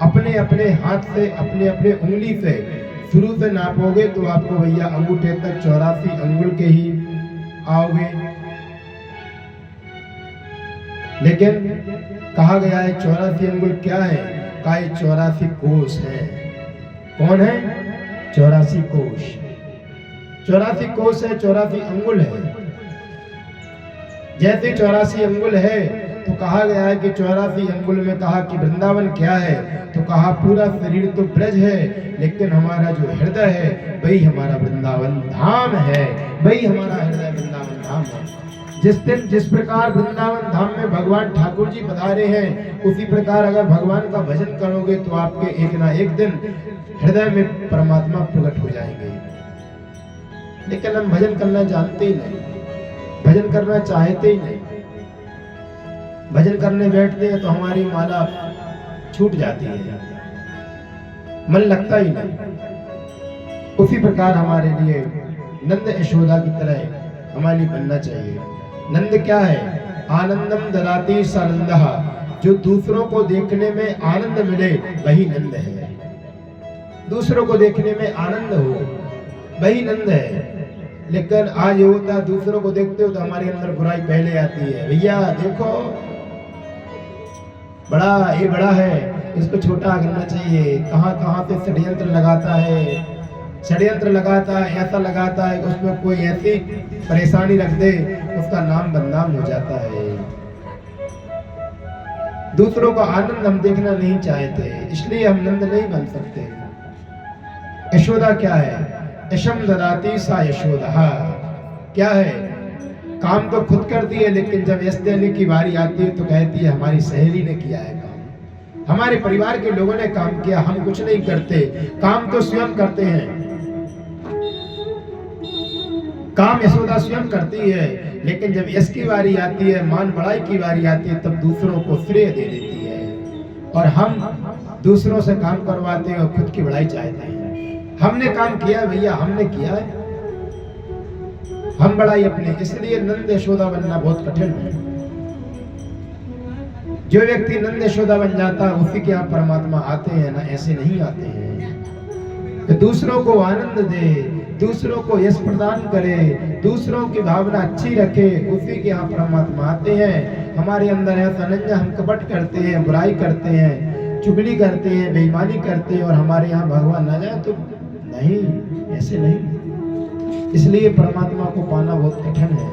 अपने अपने हाथ से, अपने अपने उंगली से शुरू से नापोगे तो आपको भैया अंगूठे तक 84 अंगुल के ही आओगे। लेकिन कहा गया है 84 अंगुल क्या है? कहा 84 कोष है। कौन है? 84 कोष। 84 कोष है, 84 अंगुल है। जैसे 84 अंगुल है तो कहा गया है कि 84 अंगुल में कहा कि वृंदावन क्या है? तो कहा पूरा शरीर तो ब्रज है, लेकिन हमारा जो हृदय है वही हमारा वृंदावन धाम है, वही हमारा हृदय वृंदावन धाम है। जिस दिन जिस प्रकार वृंदावन धाम में भगवान ठाकुर जी पधारे हैं, उसी प्रकार अगर भगवान का भजन करोगे तो आपके एक ना एक दिन हृदय में परमात्मा प्रकट हो जाएंगे। लेकिन हम भजन करना जानते ही नहीं, भजन करना चाहते ही नहीं। भजन करने बैठते हैं तो हमारी माला छूट जाती है। मन लगता ही नहीं। उसी प्रकार हमारे लिए नंद यशोदा की तरह हमारे लिए बनना चाहिए। नंद क्या है? आनंदम ददाति सानंदः, जो दूसरों को देखने में आनंद मिले वही नंद है। दूसरों को देखने में आनंद हो वही नंद है। लेकिन आज ये होता है, दूसरों को देखते हो तो हमारे अंदर बुराई पहले आती है। भैया देखो ये बड़ा है, इसको छोटा करना चाहिए। कहाँ कहाँ पे षड्यंत्र लगाता है, ऐसा लगाता है कि उसमें कोई ऐसी परेशानी रख दे उसका नाम बदनाम हो जाता है। दूसरों का आनंद हम देखना नहीं चाहते, इसलिए हम नंद नहीं बन सकते। यशोदा क्या है? यशम ददाति सा यशोदा। क्या है? काम तो खुद करती है, लेकिन जब यश देने की बारी आती है तो कहती है हमारी सहेली ने किया है काम, हमारे परिवार के लोगों ने काम किया, हम कुछ नहीं करते। काम तो स्वयं करते हैं, काम यशोदा स्वयं करती है, लेकिन जब यश की बारी आती है, मान बढ़ाई की बारी आती है, तब दूसरों को श्रेय दे देती है। और हम दूसरों से काम करवाते हैं और खुद की बढ़ाई चाहते हैं। हमने काम किया भैया, हमने किया है, हम बढ़ाई अपने। इसलिए नंद यशोदा बनना बहुत कठिन है। जो व्यक्ति नंद यशोदा बन जाता है उसी के यहाँ परमात्मा आते हैं ना, ऐसे नहीं आते हैं। तो दूसरों को आनंद दे, दूसरों को यश प्रदान करे, दूसरों की भावना अच्छी रखे, उसी के यहाँ परमात्मा आते हैं। हमारे अंदर ऐसा नहीं है, हम कपट करते हैं, बुराई करते हैं, चुगली करते हैं, बेईमानी करते हैं और हमारे यहाँ भगवान ना जाए तो नहीं, ऐसे नहीं। इसलिए परमात्मा को पाना बहुत कठिन है।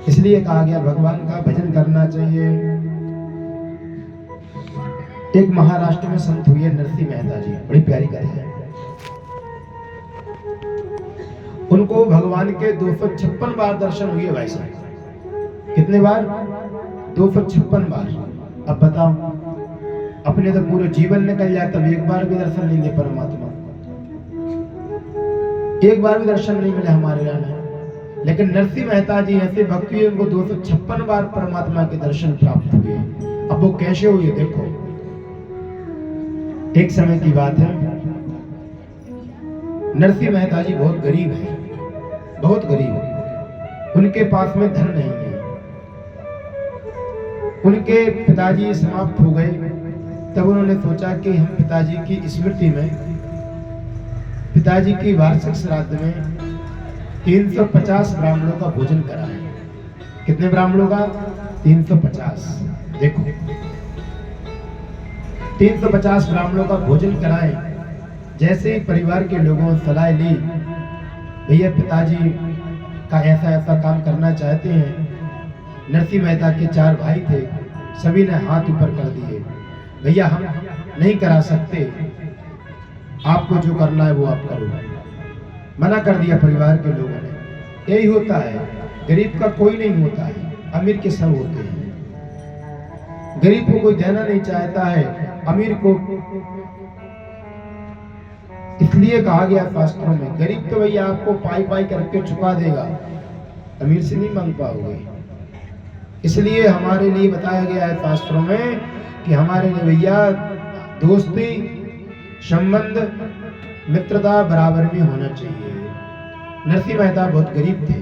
इसलिए कहा गया भगवान का भजन करना चाहिए। एक महाराष्ट्र में संत हुए नरसिंह मेहता जी, बड़ी प्यारी कथा है। उनको भगवान के 256 बार दर्शन हुए भाई साहब। कितने बार? 256 बार। अब बताओ, अपने तो पूरे जीवन निकल जाए तब एक बार भी दर्शन नहीं दे परमात्मा, एक बार भी दर्शन नहीं मिले हमारे यहाँ। लेकिन नरसिंह मेहता जी ऐसे भक्ति हुए, उनको 256 बार परमात्मा के दर्शन प्राप्त हुए। अब वो कैसे हुए देखो। एक समय की बात है, नरसिंह मेहता जी बहुत गरीब है, बहुत गरीब। उनके पास में धन नहीं है। उनके पिताजी समाप्त हो गए, तब उन्होंने सोचा कि हम पिताजी की स्मृति में, पिताजी की वार्षिक श्राद्ध में 350 ब्राह्मणों का भोजन कराएं। कितने ब्राह्मणों का? 350। देखो 350 ब्राह्मणों का भोजन कराएं। जैसे ही परिवार के लोगों ने सलाह ली, भैया पिताजी का ऐसा ऐसा काम करना चाहते हैं। नरसिंह मेहता के 4 भाई थे, सभी ने हाथ ऊपर कर दिए, भैया हम नहीं करा सकते, आपको जो करना है वो आप करो। मना कर दिया परिवार के लोगों ने। यही होता है, गरीब का कोई नहीं होता है, अमीर के सब होते हैं। गरीब को कोई देना नहीं चाहता है, अमीर को इसलिए कहा गया शास्त्रों में, गरीब तो भैया आपको पाई पाई करके चुका देगा, अमीर से नहीं मांग पाओगे। इसलिए हमारे लिए बताया गया है शास्त्रों में कि हमारे लिए भैया दोस्ती, संबंध, मित्रता बराबर में होना चाहिए। नरसिंह मेहता बहुत गरीब थे।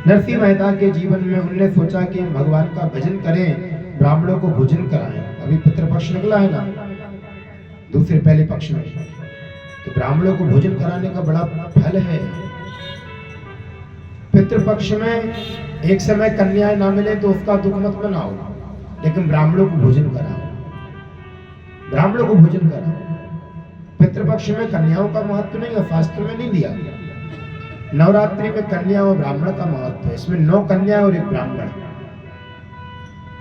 नरसिंह मेहता के जीवन में उन्होंने सोचा कि भगवान का भजन करें, ब्राह्मणों को भोजन कराएं। अभी पितृपक्ष निकला है ना, दूसरे पहले पक्ष में, तो ब्राह्मणों को भोजन कराने का बड़ा फल है। पितृपक्ष में एक समय कन्याएं ना मिले तो उसका दुख मत मनाओ, लेकिन ब्राह्मणों को भोजन कराओ, ब्राह्मणों को भोजन कराओ। पितृपक्ष में कन्याओं का महत्व नहीं है, शास्त्र में नहीं दिया। नवरात्रि में कन्या और ब्राह्मण का महत्व है। इसमें 9 कन्या और 1 ब्राह्मण।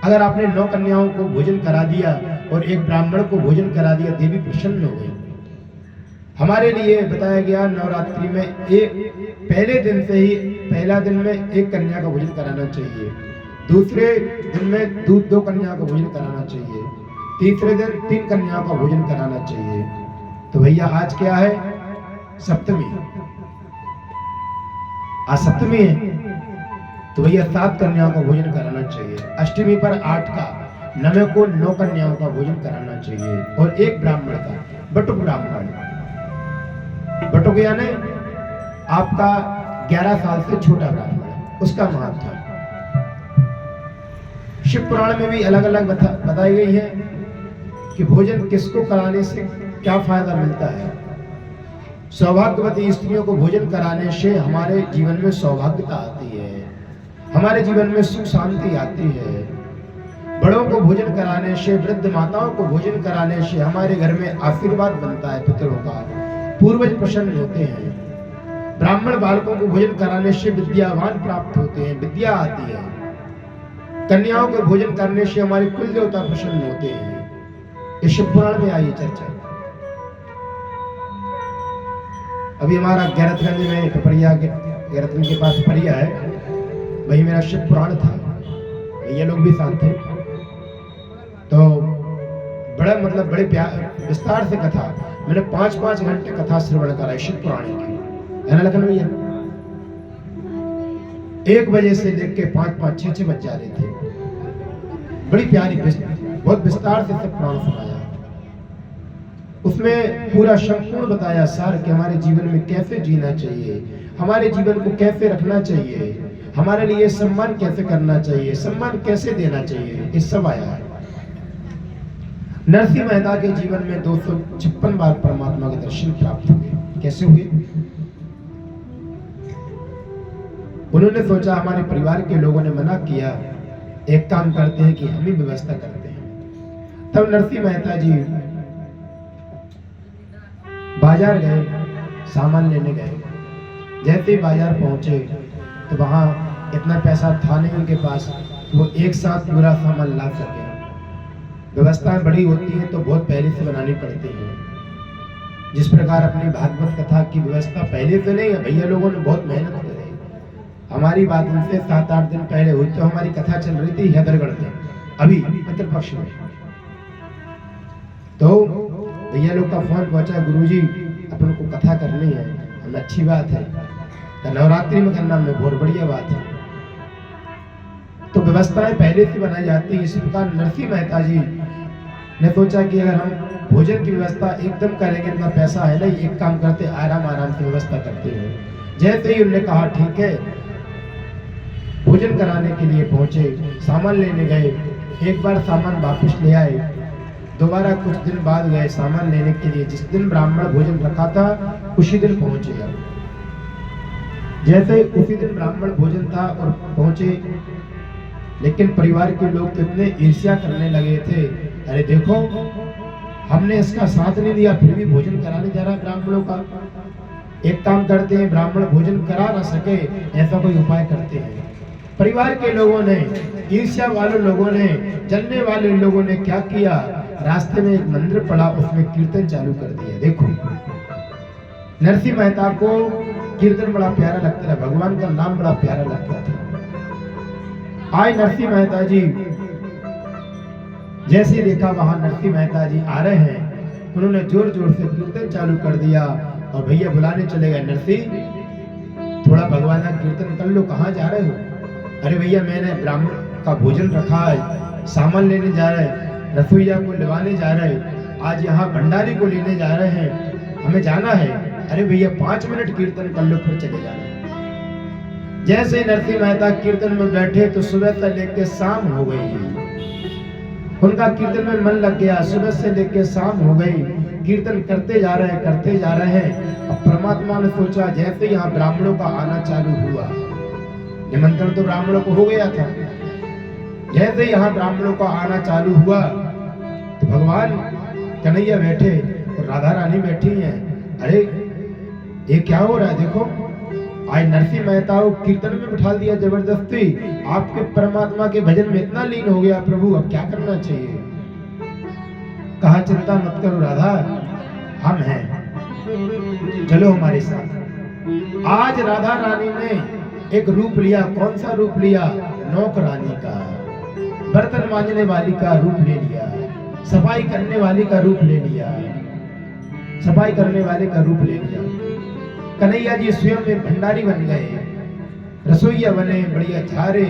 अगर आपने 9 कन्याओं को भोजन करा दिया और 1 ब्राह्मण को भोजन करा दिया, देवी प्रसन्न हो गई। हमारे लिए बताया गया नवरात्रि में पहले दिन से ही, पहला दिन में 1 कन्या का भोजन कराना चाहिए, दूसरे दिन में 2 कन्या का भोजन कराना चाहिए, तीसरे दिन 3 कन्या का भोजन कराना चाहिए। तो भैया आज क्या है? सप्तमी। आज सप्तमी है तो भैया 7 कन्याओं का भोजन कराना चाहिए। अष्टमी पर 8 का, नवे को 9 कन्याओं का भोजन कराना चाहिए और एक ब्राह्मण का, बटुक ब्राह्मण। बटुक यानी आपका 11 साल से छोटा ब्राह्मण, उसका महत्व है। शिव पुराण में भी अलग अलग बताई गई है कि भोजन किसको कराने से क्या फायदा मिलता है। सौभाग्यवती स्त्रियों को भोजन कराने से हमारे जीवन में सौभाग्यता आती है, हमारे जीवन में सुख शांति आती है। बड़ों को भोजन कराने से, वृद्ध माताओं को भोजन कराने से हमारे घर में आशीर्वाद बनता है पितरों का, पूर्वज प्रसन्न होते हैं। ब्राह्मण बालकों को भोजन कराने से विद्यावान प्राप्त होते हैं, विद्या आती है। कन्याओं को भोजन करने से हमारे कुल देवता प्रसन्न होते हैं। ये शिव पुराण में आई चर्चा। अभी हमारा गैरतगंज में पिपरिया के, गैरतगंज के पास पिपरिया है, वही मेरा शिव पुराण था। ये लोग भी साथ थे, तो बड़ा मतलब बड़े प्यार विस्तार से कथा, मैंने 5-5 घंटे कथा श्रवण करा शिव पुराण की, है ना लखन भैया? 1 बजे से लेके 5-5, 6-6 बज जा रहे थे। बड़ी प्यारी, बहुत विस्तार से सब पुराण सुनाया। उसमें पूरा संपूर्ण बताया सार कि हमारे जीवन में कैसे जीना चाहिए, हमारे जीवन को कैसे रखना चाहिए, हमारे लिए सम्मान कैसे करना चाहिए, सम्मान कैसे देना चाहिए, ये सब आया है। नरसिंह मेहता के जीवन में 256 बार परमात्मा के दर्शन प्राप्त हुए। कैसे हुए? उन्होंने सोचा हमारे परिवार के लोगों ने मना किया, एक काम करते हैं कि हम ही व्यवस्था करते हैं। तब नरसिंह मेहता जी बाजार गए, सामान लेने गए। जैसे ही बाजार पहुंचे तो वहां इतना पैसा था नहीं उनके पास, वो एक साथ पूरा सामान ला सके। व्यवस्थाएं बड़ी होती हैं तो बहुत पहले से बनानी पड़ती है। जिस प्रकार अपनी भागवत कथा की व्यवस्था पहले से नहीं है, भैया लोगों ने बहुत मेहनत करी। हमारी बात उनसे 7-8 दिन पहले हुई तो हमारी कथा चल रही थी हैदरगढ़ में, अभी पितृपक्ष में। तो भैया लोग का फोन पहुंचा, गुरुजी अपन को कथा करनी है। हम, अच्छी बात है, तो नवरात्रि में करना में बहुत बढ़िया बात है। तो व्यवस्थाएं पहले से बनाई जाती है। इसी प्रकार नरसिंह मेहता जी ने सोचा कि अगर हम भोजन की व्यवस्था एकदम करेंगे, इतना पैसा है नहीं, एक काम करते आराम आराम से व्यवस्था करते हैं। जैसे ही उन्होंने कहा ठीक है, भोजन कराने के लिए पहुंचे, सामान लेने गए। एक बार सामान वापस ले आए, दोबारा कुछ दिन बाद गए सामान लेने के लिए। जिस दिन ब्राह्मण भोजन रखा था उसी दिन पहुंचे। जैसे उसी दिन ब्राह्मण भोजन था और पहुंचे, लेकिन परिवार के लोग तो इतने ईर्ष्या करने लगे थे, अरे देखो हमने इसका साथ नहीं दिया फिर भी भोजन कराने जा रहा है ब्राह्मणों का। एक काम करते हैं, ब्राह्मण भोजन करा ना सके ऐसा कोई उपाय करते हैं। परिवार के लोगों ने, ईर्ष्या वाले लोगों ने, जलने वाले लोगों ने क्या किया, रास्ते में एक मंदिर पड़ा, उसमें कीर्तन चालू कर दिया। देखो नरसिंह मेहता को कीर्तन बड़ा प्यारा लगता था, भगवान का नाम बड़ा प्यारा लगता था। आज नरसिंह मेहता जी जैसे देखा वहां नरसिंह मेहता जी आ रहे हैं, उन्होंने जोर जोर से कीर्तन चालू कर दिया और भैया बुलाने चले गए, नरसिंह थोड़ा भगवान का कीर्तन कर लो, कहाँ जा रहे हो? अरे भैया मैंने ब्राह्मण का भोजन रखा है, सामान लेने जा रहे हैं, रसोईया को लिवाने जा रहे हैं, आज यहाँ भंडारी को लेने जा रहे हैं, हमें जाना है। अरे भैया 5 मिनट कीर्तन कर लो फिर चले जाना। जैसे नरसिंह मेहता कीर्तन में बैठे तो सुबह से लेकर शाम हो गई। उनका कीर्तन में मन लग गया, सुबह से लेकर शाम हो गई, कीर्तन करते जा रहे हैं, करते जा रहे हैं। अब परमात्मा ने सोचा जैसे यहाँ ब्राह्मणों का आना चालू हुआ, निमंत्रण तो ब्राह्मणों को हो गया था, जैसे यहाँ ब्राह्मणों का आना चालू हुआ तो भगवान कन्हैया बैठे और राधा रानी बैठी हैं। अरे ये क्या हो रहा है? देखो आज नरसिंह मेहता को कीर्तन में बिठा दिया जबरदस्ती, आपके परमात्मा के भजन में इतना लीन हो गया प्रभु, अब क्या करना चाहिए? कहा चिंता मत करो राधा, हम हैं, चलो हमारे साथ। आज राधा रानी ने एक रूप लिया। कौन सा रूप लिया? नौकरानी का, बर्तन मांजने वाली का रूप ले लिया, सफाई करने वाली का रूप ले लिया, सफाई करने वाले का रूप ले लिया। कन्हैया जी स्वयं में भंडारी बन गए, रसोईया बने, बढ़िया झारे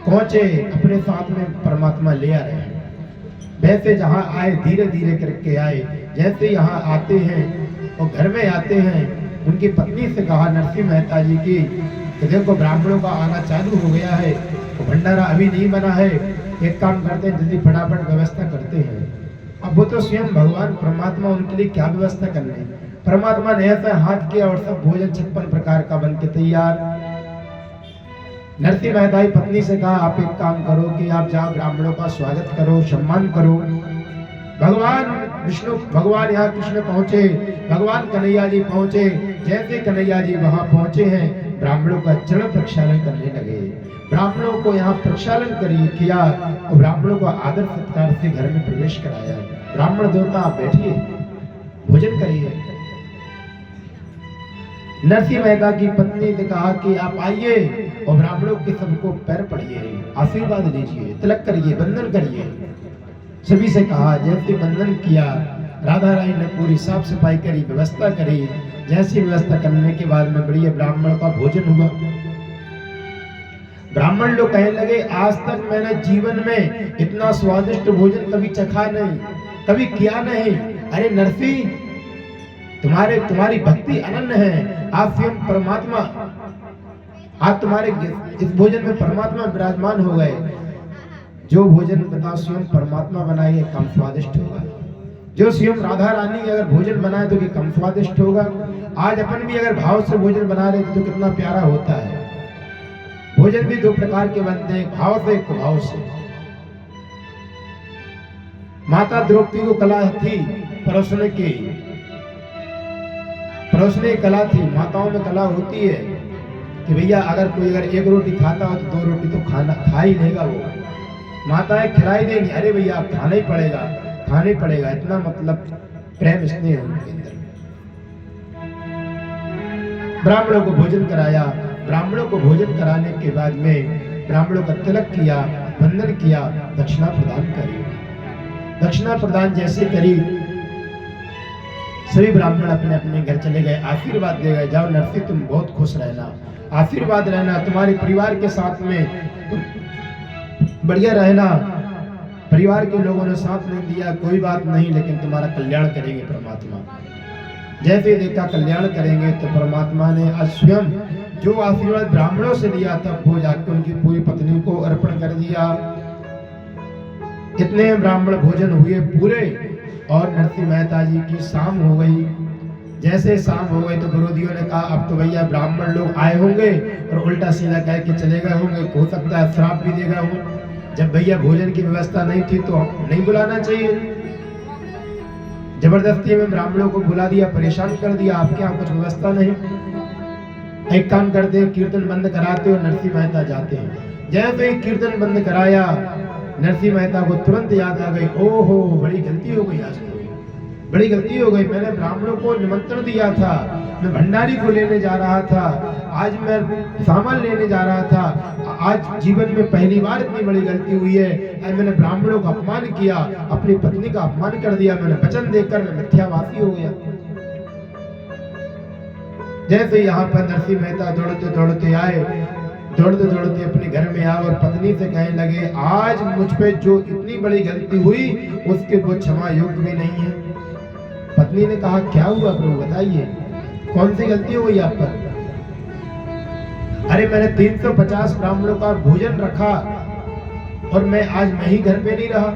पहुंचे, अपने साथ में परमात्मा ले आ रहे हैं। वैसे जहाँ आए धीरे धीरे करके आए। जैसे यहाँ आते हैं और घर में आते हैं, उनकी पत्नी से कहा नरसिंह मेहता जी की कि देखो ब्राह्मणों का आना चालू हो गया है, तो भंडारा अभी नहीं बना है, एक काम करते हैं जल्दी फटाफट व्यवस्था करते हैं। अब वो तो स्वयं भगवान परमात्मा उनके लिए क्या व्यवस्था कर रहे हैं। परमात्मा ने ऐसा हाथ किया और सब भोजन 56 प्रकार का बन के तैयार। नरसिंह मेहता की पत्नी से कहा आप एक काम करो कि आप जाओ ब्राह्मणों का स्वागत करो, सम्मान करो। भगवान विष्णु, भगवान यहाँ कृष्ण पहुंचे, भगवान कन्हैया जी पहुंचे। जैसे कन्हैया जी वहां पहुंचे हैं, ब्राह्मणों का चरण प्रक्षालन करने लगे। ब्राह्मणों को यहाँ प्रक्षालन किया और ब्राह्मणों को आदर सत्कार से घर में प्रवेश कराया। ब्राह्मण देवता आप बैठिए, भोजन करिए। नरसिंह मेहता की पत्नी ने कहा कि आप आइए और ब्राह्मणों के सबको पैर पड़िए, आशीर्वाद लीजिए, तिलक करिए, वंदन करिए। सभी से कहा। जैसे वंदन किया, राधा रानी ने पूरी साफ सफाई करी, व्यवस्था करी। जैसी व्यवस्था करने के बाद में बढ़िया ब्राह्मण का भोजन हुआ। ब्राह्मण लोग कहने लगे आज तक मैंने जीवन में इतना स्वादिष्ट भोजन कभी चखा नहीं, कभी किया नहीं। अरे नरसिंह, तुम्हारी भक्ति अनन्य है, आप स्वयं परमात्मा, आप तुम्हारे इस भोजन में परमात्मा विराजमान हो गए। जो भोजन बताओ स्वयं परमात्मा बनाए कम स्वादिष्ट होगा, जो स्वयं राधा रानी अगर भोजन बनाए तो ये कम स्वादिष्ट होगा। आज अपन भी अगर भाव से भोजन बना रहे तो कितना प्यारा होता है। भोजन भी दो प्रकार के बनते हैं, भाव से, एक कुभाव से। माता द्रौपदी को कला थी परोसने की, परोसने की कला थी। माताओं में कला होती है कि भैया अगर कोई एक रोटी खाता हो तो 2 रोटी तो खा ही लेगा वो। माताएं खिलाई देंगी, अरे भैया आप खाना ही पड़ेगा, खाना ही पड़ेगा। इतना मतलब प्रेम स्नेह है उनके अंदर। ब्राह्मणों को भोजन कराया। ब्राह्मणों को भोजन कराने के बाद में ब्राह्मणों का तिलक किया, वंदन किया, दक्षिणा प्रदान करी। दक्षिणा प्रदान जैसे करी, सभी ब्राह्मण अपने अपने घर चले गए, आशीर्वाद दे गए। जाओ नरसिंह तुम बहुत खुश रहना, आशीर्वाद रहना, तुम्हारे परिवार के साथ में तुम बढ़िया रहना। परिवार के लोगों ने साथ नहीं दिया, कोई बात नहीं, लेकिन तुम्हारा कल्याण करेंगे परमात्मा। जैसे देखा कल्याण करेंगे तो परमात्मा ने आज स्वयं जो आशीर्वाद ब्राह्मणों से लिया था वो जाकर उनकी पूरी पत्नी को अर्पण कर दिया। कितने ब्राह्मण भोजन हुए पूरे, और नरसिंह मेहता जी की शाम हो गई। जैसे शाम हो गई तो विरोधियों ने कहा अब तो भैया ब्राह्मण लोग आए होंगे और उल्टा सीधा कह के चले गए होंगे, हो सकता है श्राप भी दे गए हों। जब भैया भोजन की व्यवस्था नहीं थी तो नहीं बुलाना चाहिए। जबरदस्ती में ब्राह्मणों को बुला दिया, परेशान कर दिया, आपके यहाँ कुछ व्यवस्था नहीं। एक काम करते हैं, कीर्तन बंद कराते और नरसिंह मेहता जाते हैं। जैसे ही कीर्तन बंद कराया, नरसिंह मेहता को तुरंत याद आ गई, ओहो बड़ी गलती हो गई, आज तो बड़ी गलती हो गई। मैंने ब्राह्मणों को निमंत्रण दिया था, मैं भंडारी को लेने जा रहा था, आज मैं सामान लेने जा रहा था। आज जीवन में पहली बार इतनी बड़ी गलती हुई है। आज मैंने ब्राह्मणों का अपमान किया, अपनी पत्नी का अपमान कर दिया, मैंने वचन देकर मैं मिथ्यावादी हो गया। जैसे यहाँ पर नरसिंह मेहता दौड़ते दौड़ते आए, दौड़ते दौड़ते अपने घर में आए और पत्नी से कहने लगे आज मुझ पे जो इतनी बड़ी गलती हुई उसके वो क्षमा योग्य भी नहीं है। पत्नी ने कहा क्या हुआ प्रभु बताइए, कौन सी गलती हो गई आप पर? अरे मैंने 350 ब्राह्मणों का भोजन रखा और मैं आज मैं ही घर पे नहीं रहा।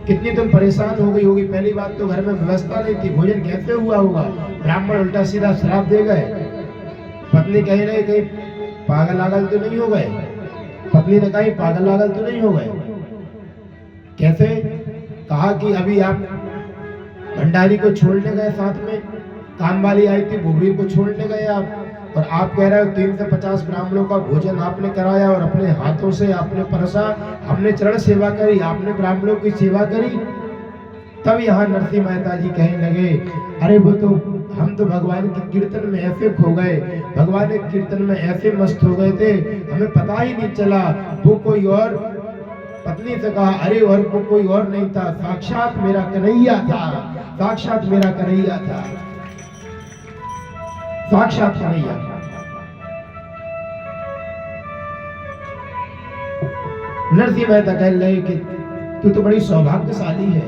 कितनी तुम परेशान हो गई होगी। पहली बात तो घर में व्यवस्था नहीं थी, भोजन कैसे हुआ होगा? ब्राह्मण उल्टा सीधा श्राप दे गए। पत्नी कही नहीं कहीं पागल आगल तो नहीं हो गए? पत्नी ने कहा पागल आगल तो नहीं हो गए? कैसे? कहा कि अभी आप भंडारी को छोड़ने गए, साथ में काम वाली आई थी वो भी को छोड़ने गए आप, और आप कह रहे हो 350 ब्राह्मणों का भोजन आपने कराया और अपने हाथों से आपने परसा, हमने चरण सेवा करी, आपने ब्राह्मणों की सेवा करी। तब यहाँ नरसिंह मेहता जी कहने लगे अरे वो तो हम तो भगवान के कीर्तन में ऐसे खो गए, भगवान के कीर्तन में ऐसे मस्त हो गए थे, हमें पता ही नहीं चला वो कोई और। पत्नी से कहा अरे और वो कोई और नहीं था, साक्षात मेरा कन्हैया था, साक्षात मेरा कन्हैया था, साक्षात कन्हैया। नरसिंह मेहता कह रहे कि तू तो बड़ी सौभाग्यशाली है,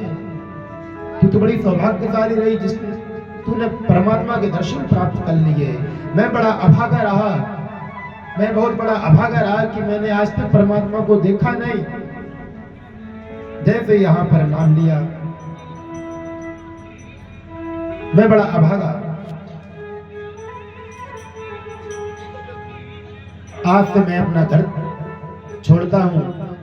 तू तो बड़ी सौभाग्यशाली रही जिस तूने परमात्मा के दर्शन प्राप्त कर लिए। मैं बड़ा अभागा रहा, मैं बहुत बड़ा अभागा रहा कि मैंने आज तक परमात्मा को देखा नहीं। जैसे यहाँ पर नाम लिया, मैं बड़ा अभागा। आज से मैं अपना घर छोड़ता हूँ,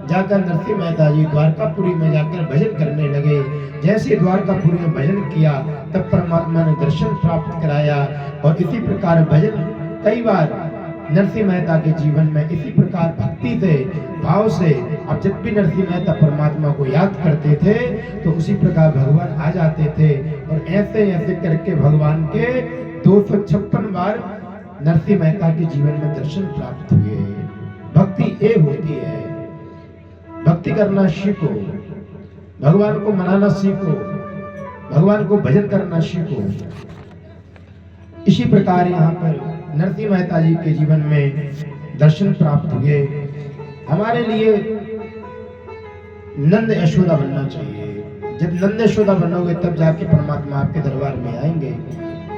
जाकर नरसिंह मेहता जी द्वारकापुरी में जाकर भजन करने लगे। जैसे द्वारकापुरी में भजन किया तब परमात्मा ने दर्शन प्राप्त कराया। और इसी प्रकार भजन कई बार नरसिंह मेहता के जीवन में इसी प्रकार भक्ति से, भाव से, अब जब भी नरसिंह मेहता परमात्मा को याद करते थे तो उसी प्रकार भगवान आ जाते थे। और ऐसे ऐसे करके भगवान के 256 बार नरसिंह मेहता के जीवन में दर्शन प्राप्त हुए। भक्ति एक होती है, भक्ति करना सीखो, भगवान को मनाना सीखो, भगवान को भजन करना सीखो। इसी प्रकार यहाँ पर नरसिंह मेहता जी के जीवन में दर्शन प्राप्त हुए। हमारे लिए नंद यशोदा बनना चाहिए। जब नंद यशोदा बनोगे तब जाके परमात्मा आपके दरबार में आएंगे,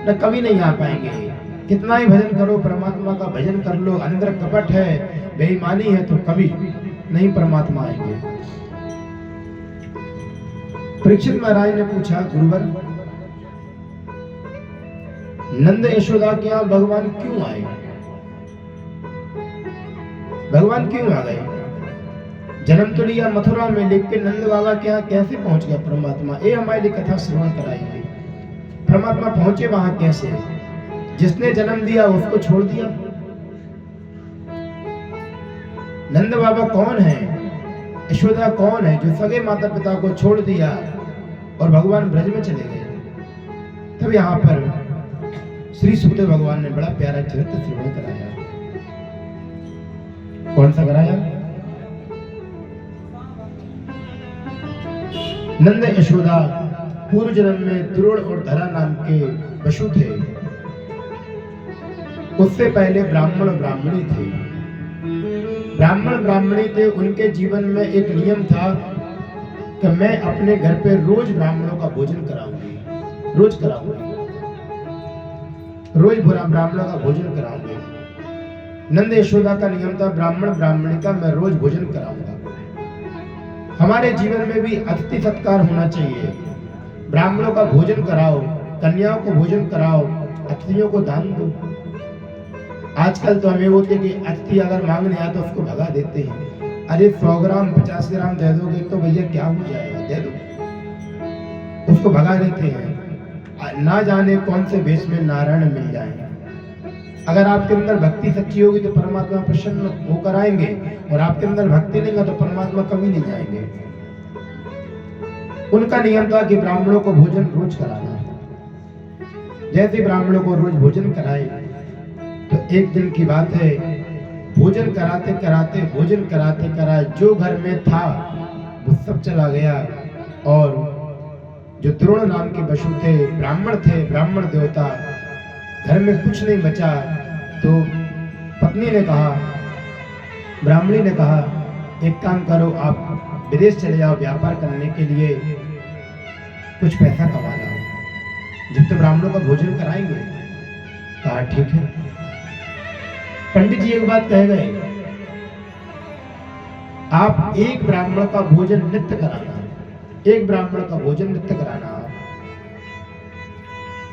न कभी नहीं आ पाएंगे। कितना ही भजन करो, परमात्मा का भजन कर लो, अंदर कपट है, बेईमानी है तो कभी नहीं परमात्मा आएंगे। परीक्षित महाराज ने पूछा, गुरुवर नंद यशोदा के यहाँ भगवान क्यों आए? भगवान क्यों आ गए? जन्म तो लिया मथुरा में, लेकिन नंद बाबा के यहाँ कैसे पहुंच गया परमात्मा? ये हमारे लिए कथा श्रवण कराइए। परमात्मा पहुंचे वहां कैसे? जिसने जन्म दिया उसको छोड़ दिया। नंद बाबा कौन है? यशोदा कौन है जो सगे माता पिता को छोड़ दिया और भगवान ब्रज में चले गए? तब यहाँ पर श्री सुखदेव भगवान ने बड़ा प्यारा चरित्र श्रवण कराया। कौन सा कराया? नंद यशोदा पूर्व जन्म में द्रोण और धरा नाम के पशु थे। उससे पहले ब्राह्मण और ब्राह्मणी थे। ब्राह्मण ब्राह्मणी थे, उनके जीवन में एक नियम था कि मैं अपने घर पे रोज ब्राह्मणों का भोजन कराऊंगी, रोज कराऊंगी, रोज ब्राह्मणों का भोजन कराऊंगी। नंद यशोदा का नियम था ब्राह्मण ब्राह्मणी का मैं रोज भोजन कराऊंगा। हमारे जीवन में भी अतिथि सत्कार होना चाहिए। ब्राह्मणों का भोजन कराओ, कन्याओं को भोजन कराओ, अतिथियों को दान दो। आजकल तो हमें होते कि अतिथि अगर मांगने आए तो उसको भगा देते हैं। अरे 100 ग्राम 50 ग्राम दे दोगे तो भैया क्या हो जाएगा, दे दो, उसको भगा देते हैं। ना जाने कौन से वेश में नारायण मिल जाए। अगर आपके अंदर भक्ति सच्ची होगी तो परमात्मा प्रसन्न होकर आएंगे, और आपके अंदर भक्ति नहीं है तो परमात्मा कभी नहीं जाएंगे। उनका नियम था कि ब्राह्मणों को भोजन रोज कराना। जैसे ब्राह्मणों को रोज भोजन कराए तो एक दिन की बात है, भोजन कराते कराते भोजन कराते कराते जो घर में था वो सब चला गया। और जो द्रोण नाम के पशु थे, ब्राह्मण थे, ब्राह्मण देवता, घर में कुछ नहीं बचा। तो पत्नी ने कहा, ब्राह्मणी ने कहा, एक काम करो, आप विदेश चले जाओ व्यापार करने के लिए, कुछ पैसा कमा लाओ, जब तो ब्राह्मणों का भोजन कराएंगे। कहा ठीक है। पंडित जी एक बात कह गए, आप एक ब्राह्मण का भोजन नित्य कराना, एक ब्राह्मण का भोजन नित्य कराना।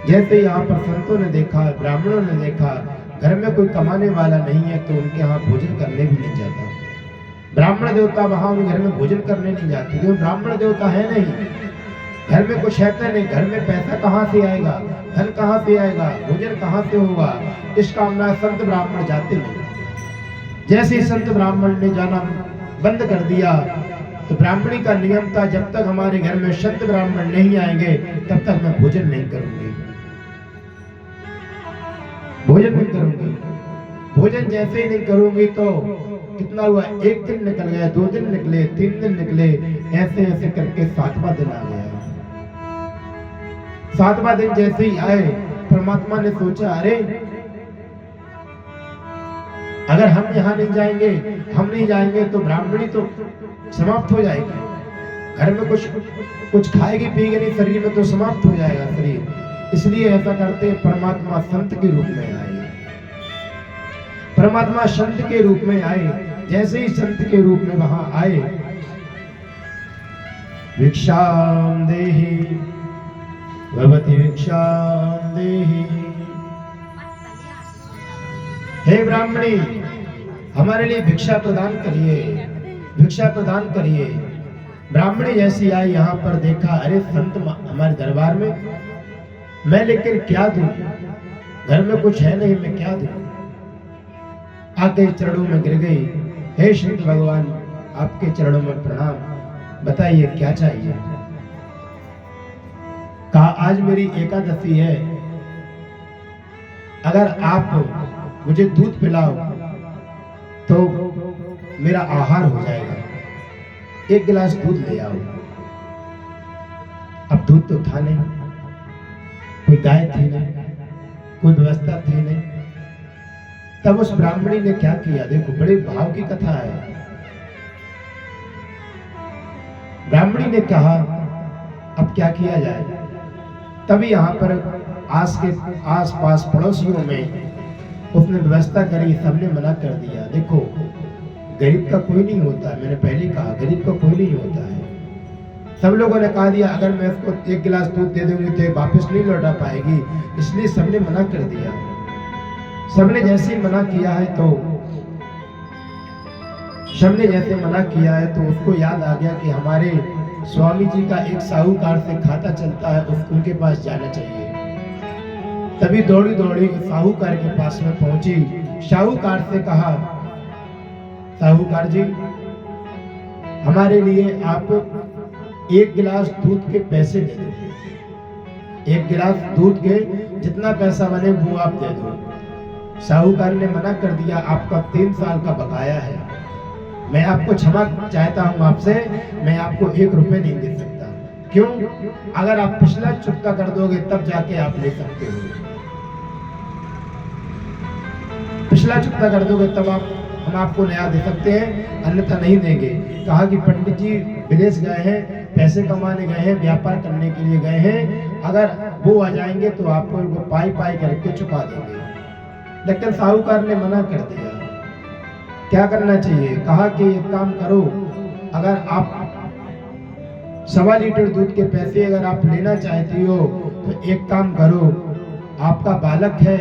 जैसे यहाँ पर संतों ने देखा, ब्राह्मणों ने देखा, घर में कोई कमाने वाला नहीं है तो उनके यहाँ भोजन करने भी नहीं जाता। ब्राह्मण देवता वहां उन घर में भोजन करने नहीं जाते, क्योंकि ब्राह्मण देवता है नहीं। घर में कुछ है नहीं, घर में पैसा कहाँ से आएगा, धन कहाँ से आएगा, भोजन कहाँ से होगा, इस काम में संत ब्राह्मण जाते नहीं। जैसे संत ब्राह्मण ने जाना बंद कर दिया तो ब्राह्मणी का नियम था, जब तक हमारे घर में संत ब्राह्मण नहीं आएंगे तब तक मैं भोजन नहीं करूंगी, भोजन नहीं करूंगी। भोजन जैसे ही नहीं करूंगी तो कितना हुआ, एक दिन निकल गया, 2 दिन निकले, 3 दिन निकले, ऐसे ऐसे करके 7वां दिन आ गया। 7वां दिन जैसे ही आए, परमात्मा ने सोचा, अरे अगर हम यहाँ नहीं जाएंगे, हम नहीं जाएंगे तो ब्राह्मणी तो समाप्त हो जाएगी। घर में कुछ खाएगी पिएगी नहीं, शरीर में तो समाप्त हो जाएगा शरीर। इसलिए ऐसा करते हैं, परमात्मा संत के रूप में आए, परमात्मा संत के रूप में आए। जैसे ही संत के रूप में वहां आए, भिक्षाम देहि भवति भिक्षाम देहि, हे ब्राह्मणी हमारे लिए भिक्षा प्रदान करिए, भिक्षा प्रदान करिए। ब्राह्मणी जैसी आई, यहाँ पर देखा, अरे संत हमारे दरबार में, मैं लेकिन क्या दूं, घर में कुछ है नहीं, मैं क्या दूं। आके चरणों में गिर गई, हे संत भगवान आपके चरणों में प्रणाम, बताइए क्या चाहिए। कहा आज मेरी एकादशी है, अगर आप मुझे दूध पिलाओ तो मेरा आहार हो जाएगा, एक गिलास दूध ले आओ। अब दूध तो था नहीं, कोई गाय थी नहीं, कोई व्यवस्था थी नहीं। तब उस ब्राह्मणी ने क्या किया, देखो बड़े भाव की कथा है। ब्राह्मणी ने कहा अब क्या किया जाए। तभी यहाँ पर आस पास पड़ोसियों में उसने व्यवस्था करी, सबने मना कर दिया। देखो गरीब का कोई नहीं होता, मैंने पहले कहा गरीब का कोई नहीं होता है। सब लोगों ने कहा दिया अगर मैं उसको एक गिलास दूध दे दूंगी तो वापस नहीं लौटा पाएगी, इसलिए सबने मना कर दिया। सबने जैसे मना किया है तो सबने जैसे मना किया है तो उसको याद आ गया कि हमारे स्वामी जी का एक साहूकार से खाता चलता है, उनके पास जाना चाहिए। तभी दौड़ी दौड़ी साहूकार के पास में पहुंची, साहूकार से कहा साहूकार जी हमारे लिए आप एक गिलास दूध के पैसे दे दो, एक गिलास दूध के जितना पैसा बने वो आप दे दो। साहूकार ने मना कर दिया, आपका 3 साल का बकाया है, मैं आपको क्षमा चाहता हूं आपसे, मैं आपको 1 रुपए नहीं दे सकता। क्यों? अगर आप पिछला चुकता कर दोगे तब जाके आप ले सकते हो, पिछला चुकता कर दोगे तब हम आपको नया दे सकते हैं, अन्यथा नहीं देंगे। कहा कि पंडित जी विदेश गए हैं, पैसे कमाने गए हैं, व्यापार करने के लिए गए हैं, अगर वो आ जाएंगे तो आपको उनको पाई पाई करके चुका देंगे। लेकिन साहूकार ने मना कर दिया। क्या करना चाहिए? कहा कि एक काम करो, अगर आप 1.25 लीटर दूध के पैसे अगर आप लेना चाहती हो तो एक काम करो, आपका बालक है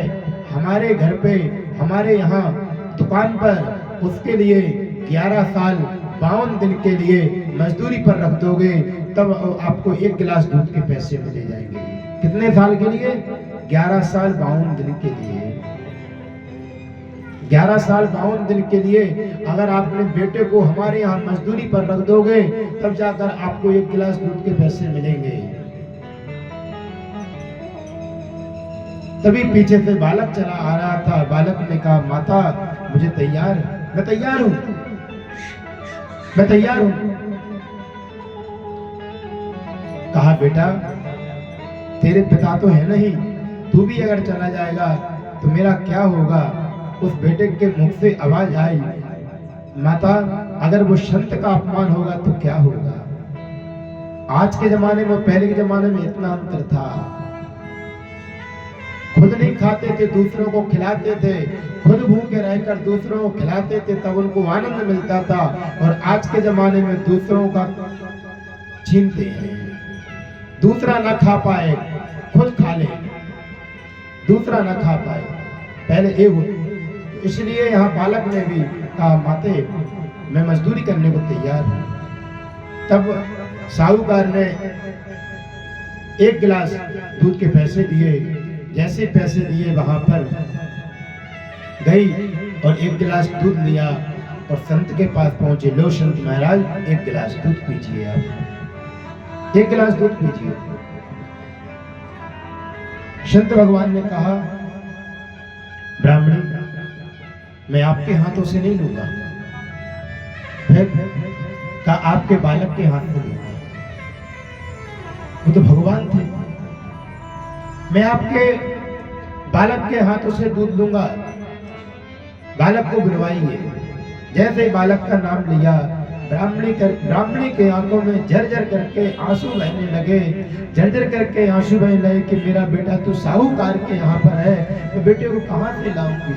हमारे घर पे, हमारे यहाँ दुकान पर, उसके लिए 11 साल 52 दिन के लिए मजदूरी पर रख दोगे, तब आपको 1 गिलास दूध के पैसे मिले जाएंगे। कितने साल के लिए? 11 साल 52 दिन के लिए। 11 साल 52 दिन के लिए अगर आप अपने बेटे को हमारे यहाँ मजदूरी पर रख दोगे तब जाकर आपको 1 गिलास दूध के पैसे मिलेंगे। तभी पीछे से बालक चला आ रहा था। बालक ने कहा माता मुझे तैयार, मैं तैयार हूं, मैं तैयार हूं। कहा बेटा तेरे पिता तो है नहीं, तू भी अगर चला जाएगा तो मेरा क्या होगा। उस बेटे के मुख से आवाज आई, माता अगर वो संत का अपमान होगा तो क्या होगा। आज के जमाने में पहले के जमाने में इतना अंतर था, खुद नहीं खाते थे दूसरों को खिलाते थे, खुद भूखे रहकर दूसरों को खिलाते थे तब उनको आनंद मिलता था। और आज के जमाने में दूसरों का छीनते हैं, दूसरा ना खा पाए खुद खा ले, दूसरा ना खा पाए, पहले ये हो। इसलिए यहाँ बालक ने भी कहा माते मैं मजदूरी करने को तैयार हूं। तब साहूकार ने 1 गिलास दूध के पैसे दिए। जैसे पैसे दिए वहां पर गई और 1 गिलास दूध लिया और संत के पास पहुंचे। लो संत महाराज 1 गिलास दूध पीजिए, आप 1 गिलास दूध पीजिए। संत भगवान ने कहा ब्राह्मणी मैं आपके हाथों से नहीं लूंगा, फिर कहा आपके बालक के हाथ से लूंगा, वो तो भगवान थे। मैं आपके बालक के हाथों से दूध लूंगा। बालक को बुलवाइए। जैसे ही बालक का नाम लिया ब्राह्मणी के आंखों में झरझर करके आंसू बहने लगे, झरझर करके आंसू बहने लगे कि मेरा बेटा तो साहूकार के यहाँ पर है, मैं बेटे को कहाँ से लाऊंगी,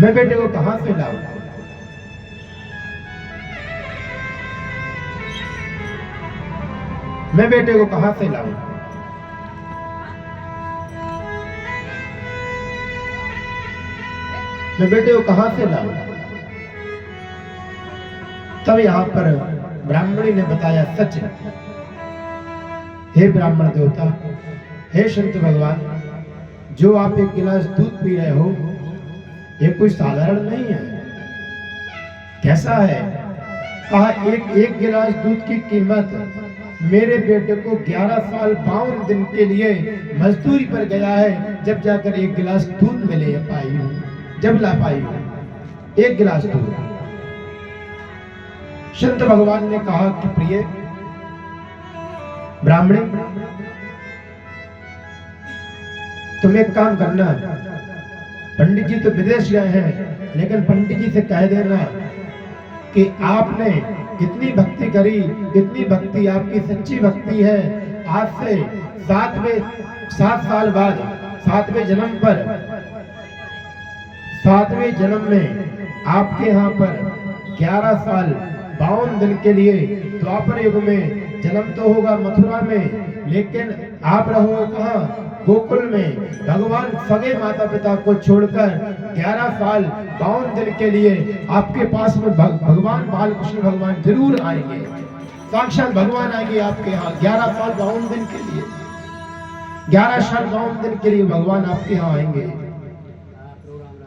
मैं बेटे को कहाँ से लाऊं। मैं बेटे को कहाँ से लाऊं। मैं बेटे को कहाँ से लाऊं। तब यहाँ पर ब्राह्मणी ने बताया सच, हे ब्राह्मण देवता, हे संत भगवान, जो आप एक गिलास दूध पी रहे हो ये कोई साधारण नहीं है। कैसा है? कहा एक गिलास दूध की कीमत मेरे बेटे को 11 साल 52 दिन के लिए मजदूरी पर गया है, जब जाकर एक गिलास दूध में ले पाई हूं, जब ला पाई हूं एक गिलास दूध। संत भगवान ने कहा कि प्रिय ब्राह्मणी, तुम एक काम करना, पंडित जी तो विदेश गए हैं, लेकिन पंडित जी से कह देना कि आपने इतनी भक्ति करी, इतनी भक्ति आपकी सच्ची भक्ति है, आज से 7 साल बाद 7वें जन्म पर 7वें जन्म में आपके यहाँ पर 11 साल 52 दिन के लिए द्वापर युग में जन्म तो होगा मथुरा में, लेकिन आप रहोगे कहाँ? गोकुल में। भगवान सगे माता पिता को छोड़कर 11 साल 52 दिन के लिए आपके पास में भगवान बालकृष्ण भगवान जरूर आएंगे, साक्षात भगवान आएंगे आपके यहाँ 11 साल 52 दिन के लिए। 11 साल 52 दिन के लिए भगवान आपके यहाँ आएंगे।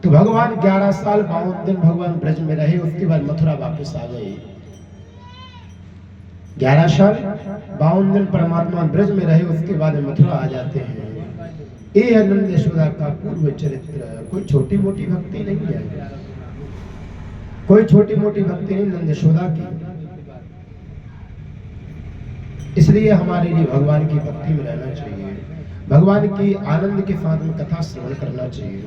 तो भगवान 11 साल 52 दिन भगवान ब्रज में रहे, उसके बाद मथुरा वापस आ गए। 11 साल 52 दिन परमात्मा ब्रज में रहे, उसके बाद मथुरा आ जाते हैं। ये है नंद यशोदा का पूर्व चरित्र। कोई छोटी मोटी भक्ति नहीं है, कोई छोटी मोटी भक्ति नहीं नंद यशोदा की। इसलिए हमारे लिए भगवान की भक्ति में रहना चाहिए, भगवान की आनंद के साथ में कथा श्रवण करना चाहिए।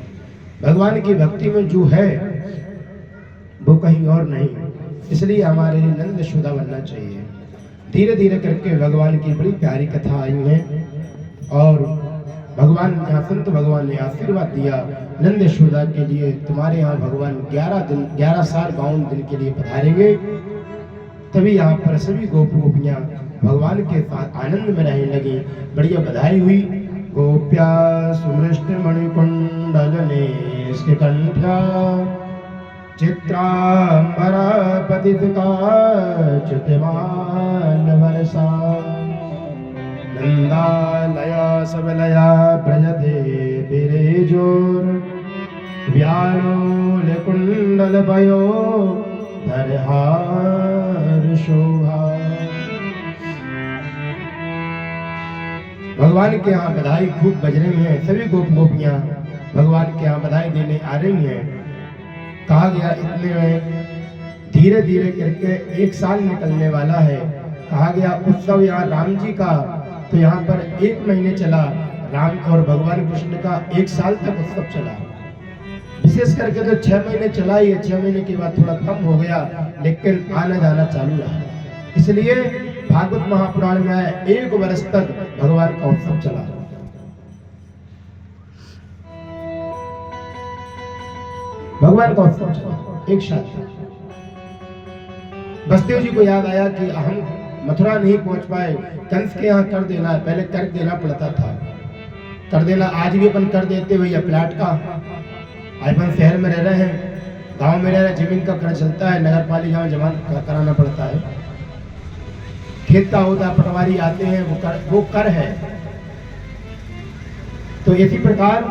भगवान की भक्ति में जो है वो कहीं और नहीं, इसलिए हमारे लिए नंद यशोदा बनना चाहिए। धीरे धीरे करके भगवान की बड़ी प्यारी कथा आई है और भगवान यहाँ संत भगवान ने आशीर्वाद दिया नंद यशोदा के लिए, तुम्हारे यहाँ भगवान 11 साल 52 दिन के लिए पधारेंगे। तभी यहाँ पर सभी गोप गोपियाँ भगवान के साथ आनंद में रहने लगी। बढ़िया बधाई हुई। गोप्या सुमृष्ट मणिकुंडलने इसके कंठा चित्रांबरा पतितका च्युतिमान वर्षा नंदालया सबलया ब्रजते बिरेजोर व्यालोल कुंडल भयो धरहार शोभा। भगवान के यहाँ बधाई खूब बज रही है, सभी गोप गोपियाँ भगवान के यहाँ बधाई देने आ रही हैं। कहा गया इतने में धीरे धीरे करके 1 साल निकलने वाला है। कहा गया उत्सव यहाँ राम जी का तो यहाँ पर 1 महीने चला, राम और भगवान कृष्ण का 1 साल तक उत्सव चला। विशेष करके तो 6 महीने चला ही है, 6 महीने के बाद थोड़ा कम हो गया, लेकिन आना जाना चालू रहा। इसलिए भागवत महापुराण में आया 1 वर्ष तक भगवान का उत्सव चला। भगवान का उत्सव चला 1 साल। बसदेव जी को याद आया कि हम मथुरा नहीं पहुंच पाए, कंस के यहाँ कर देना है, पहले कर देना पड़ता था, कर देना। आज भी अपन कर देते भैया प्लाट का। अपन शहर में रह रहे हैं, गांव में रह रहे, जमीन का कर चलता है, नगर पालिका में जमा कराना पड़ता है। खेत का होता है, पटवारी आते हैं, वो कर है। तो इसी प्रकार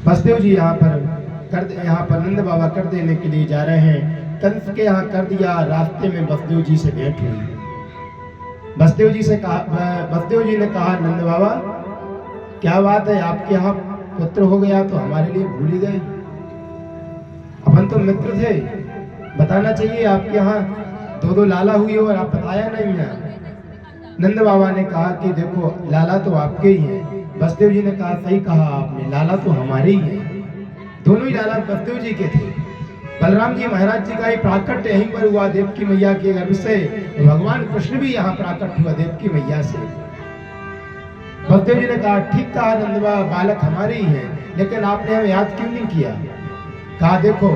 बसदेव जी यहाँ पर नंद बाबा कर देने के लिए जा रहे हैं। कंस के यहाँ कर दिया, रास्ते में बसदेव जी से भेंट हुई। बसदेव जी ने कहा नंद बाबा क्या बात है, आपके यहाँ पुत्र हो गया तो हमारे लिए भूल ही गए, अपन तो मित्र थे, बताना चाहिए। आपके यहाँ 2 लाला हुई और आप बताया नहीं है। नंद बाबा ने कहा कि देखो लाला तो आपके ही हैं। बसदेव जी ने कहा सही कहा आपने, लाला तो हमारे ही हैं। दोनों ही लाला बसदेव जी के थे, बलराम जी महाराज जी का ही प्राकट्य यहीं पर हुआ देवकी मैया के गर्भ से। भगवान कृष्ण भी यहाँ प्राकट हुआ देवकी मैया से। बलदेव जी ने कहा ठीक कहा नंद बाबा, बालक हमारे ही है, लेकिन आपने हमें याद क्यों नहीं किया? कहा देखो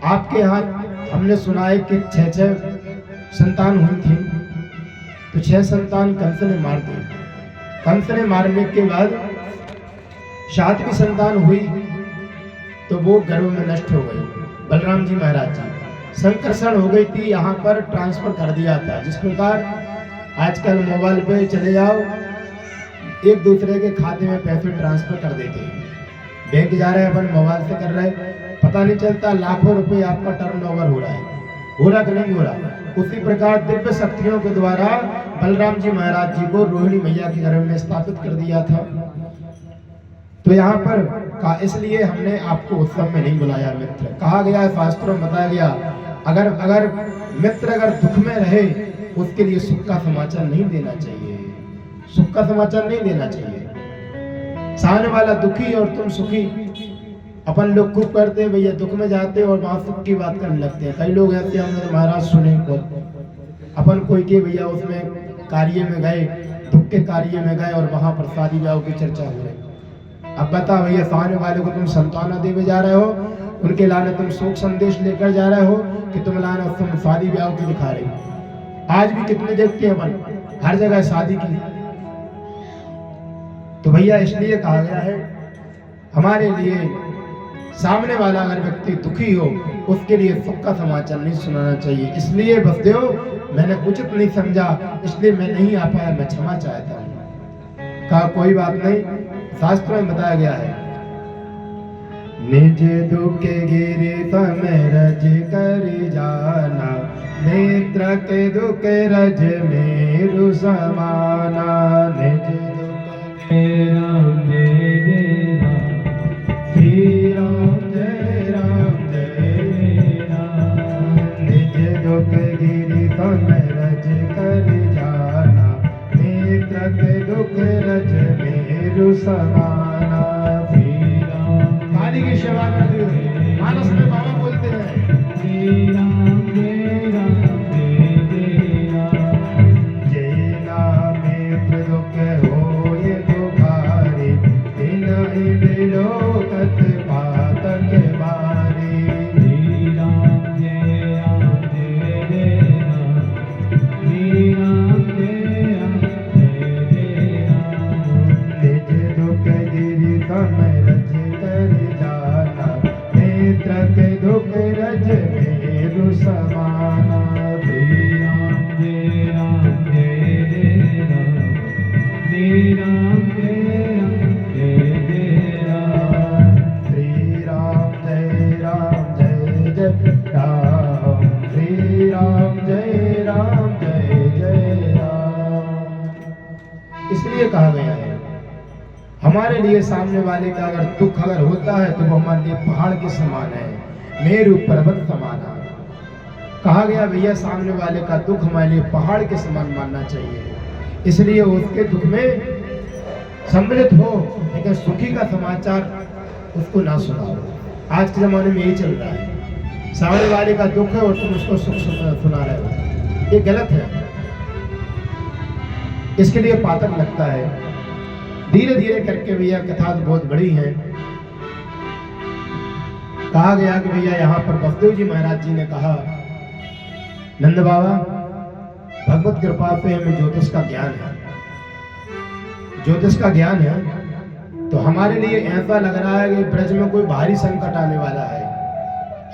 आपके यहाँ हमने सुना है कि 6 संतान हुई थी, तो 6 संतान कंस ने मार दी। कंस ने मारने के बाद 7वीं संतान हुई तो वो गर्भ में नष्ट हो गई। बलराम जी महाराज जी संकर्षण हो गई थी, यहाँ पर ट्रांसफर कर दिया था। जिस प्रकार आजकल मोबाइल पे चले जाओ, एक दूसरे के खाते में पैसे ट्रांसफर कर देते हैं। बैंक जा रहे हैं अपन मोबाइल से कर रहे हैं, पता नहीं चलता लाखों रुपए आपका टर्नओवर हो रहा है, हो रहा कि नहीं हो रहा। उसी प्रकार दिव्य शक्तियों के द्वारा बलराम जी महाराज जी को रोहिणी मैया के गर्भ में स्थापित कर दिया था। तो यहाँ पर का इसलिए हमने आपको उत्सव में नहीं बुलाया मित्र। कहा गया है, शास्त्रों में बताया गया, अगर मित्र अगर दुख में रहे उसके लिए सुख का समाचार नहीं देना चाहिए, सुख का समाचार नहीं देना चाहिए। सामने वाला दुखी और तुम सुखी, अपन लोग खूब करते हैं भैया, दुख में जाते हैं और वहां सुख की बात करने लगते हैं। कई लोग ऐसे हमने महाराज सुने को अपन कोई के भैया उसमें कार्य में गए, दुख के कार्य में गए और वहां पर शादी ब्याह की चर्चा हो रही। अब बता भैया, सामने वाले को तुम संताना देवे जा रहे हो, उनके लाने तुम शोक संदेश लेकर जा रहे हो कि तुम लाने तुम शादी ब्याह की दिखा रहे। आज भी कितने देखते हैं अपन हर जगह शादी की। तो भैया इसलिए कहा गया है हमारे लिए सामने वाला अगर व्यक्ति दुखी हो उसके लिए सुख का समाचार नहीं सुनाना चाहिए। इसलिए बसदेव मैंने उचित नहीं समझा, इसलिए मैं नहीं आ पाया, मैं क्षमा चाहता हूँ। कहा कोई बात नहीं, शास्त्रों में बताया गया है, निज दुख गिरि समय रज कर जाना, नेत्र के दुख रज मेरु समाना। निज दुख राम जय राम, श्री राम जय राम जय राम। निज दुख गिरि समय रज कर जाना, नेत्र के दुख रज मेरु समाना। श्री राम काली की सेवा करते हुए मानस में बाबा बोलते हैं, श्री राम जय राम जय राम। जय नाम में दुख होए दुखारे, तिनहि बिलोकत पातक बारे। श्री राम जय राम जय राम, श्री राम जय राम जय राम। निज दुख गिरि समय रज कर जाना, नेत्र के दुख रज मेरु समाना। श्री राम जय राम जय राम, श्री राम जय राम जय राम। श्री राम जय राम जय जय राम, श्री राम जय राम जय जय राम। इसलिए कहा गया है हमारे लिए सामने वाले का अगर दुख अगर होता है तो वो हमारे लिए पहाड़ के समान है, मेरु पर्वत समान है। कहा गया भैया सामने वाले का दुख हमारे लिए पहाड़ के समान मानना चाहिए, इसलिए उसके दुख में सम्मिलित हो, लेकिन सुखी का समाचार उसको ना सुनाओ। आज के जमाने में यही चल रहा है, सामने वाले का दुख है और तुम उसको सुख सुना रहे हो, ये गलत है। इसके लिए पातक लगता है। धीरे धीरे करके भैया कथा तो बहुत बड़ी है। कहा गया कि भैया यहाँ पर बसदेव जी महाराज जी ने कहा, नंद बाबा भगवत कृपा से हमें ज्योतिष का ज्ञान है, ज्योतिष का ज्ञान है, तो हमारे लिए ऐसा लग रहा है कि ब्रज में कोई भारी संकट आने वाला है।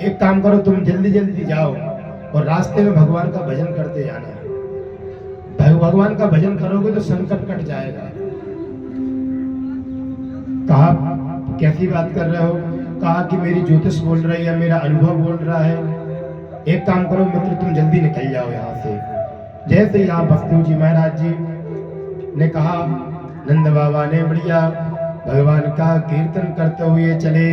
एक काम करो, तुम जल्दी जल्दी जाओ और रास्ते में भगवान का भजन करते जाना। भगवान का भजन करोगे तो संकट कट जाएगा। कहा कैसी बात कर रहे हो? कहा कि मेरी ज्योतिष बोल रही है, मेरा अनुभव बोल रहा है। एक काम करो मित्र, तुम जल्दी निकल जाओ यहाँ से। जैसे यहाँ बसदेव जी महाराज जी ने कहा, नंद बाबा ने बढ़िया भगवान का कीर्तन करते हुए चले।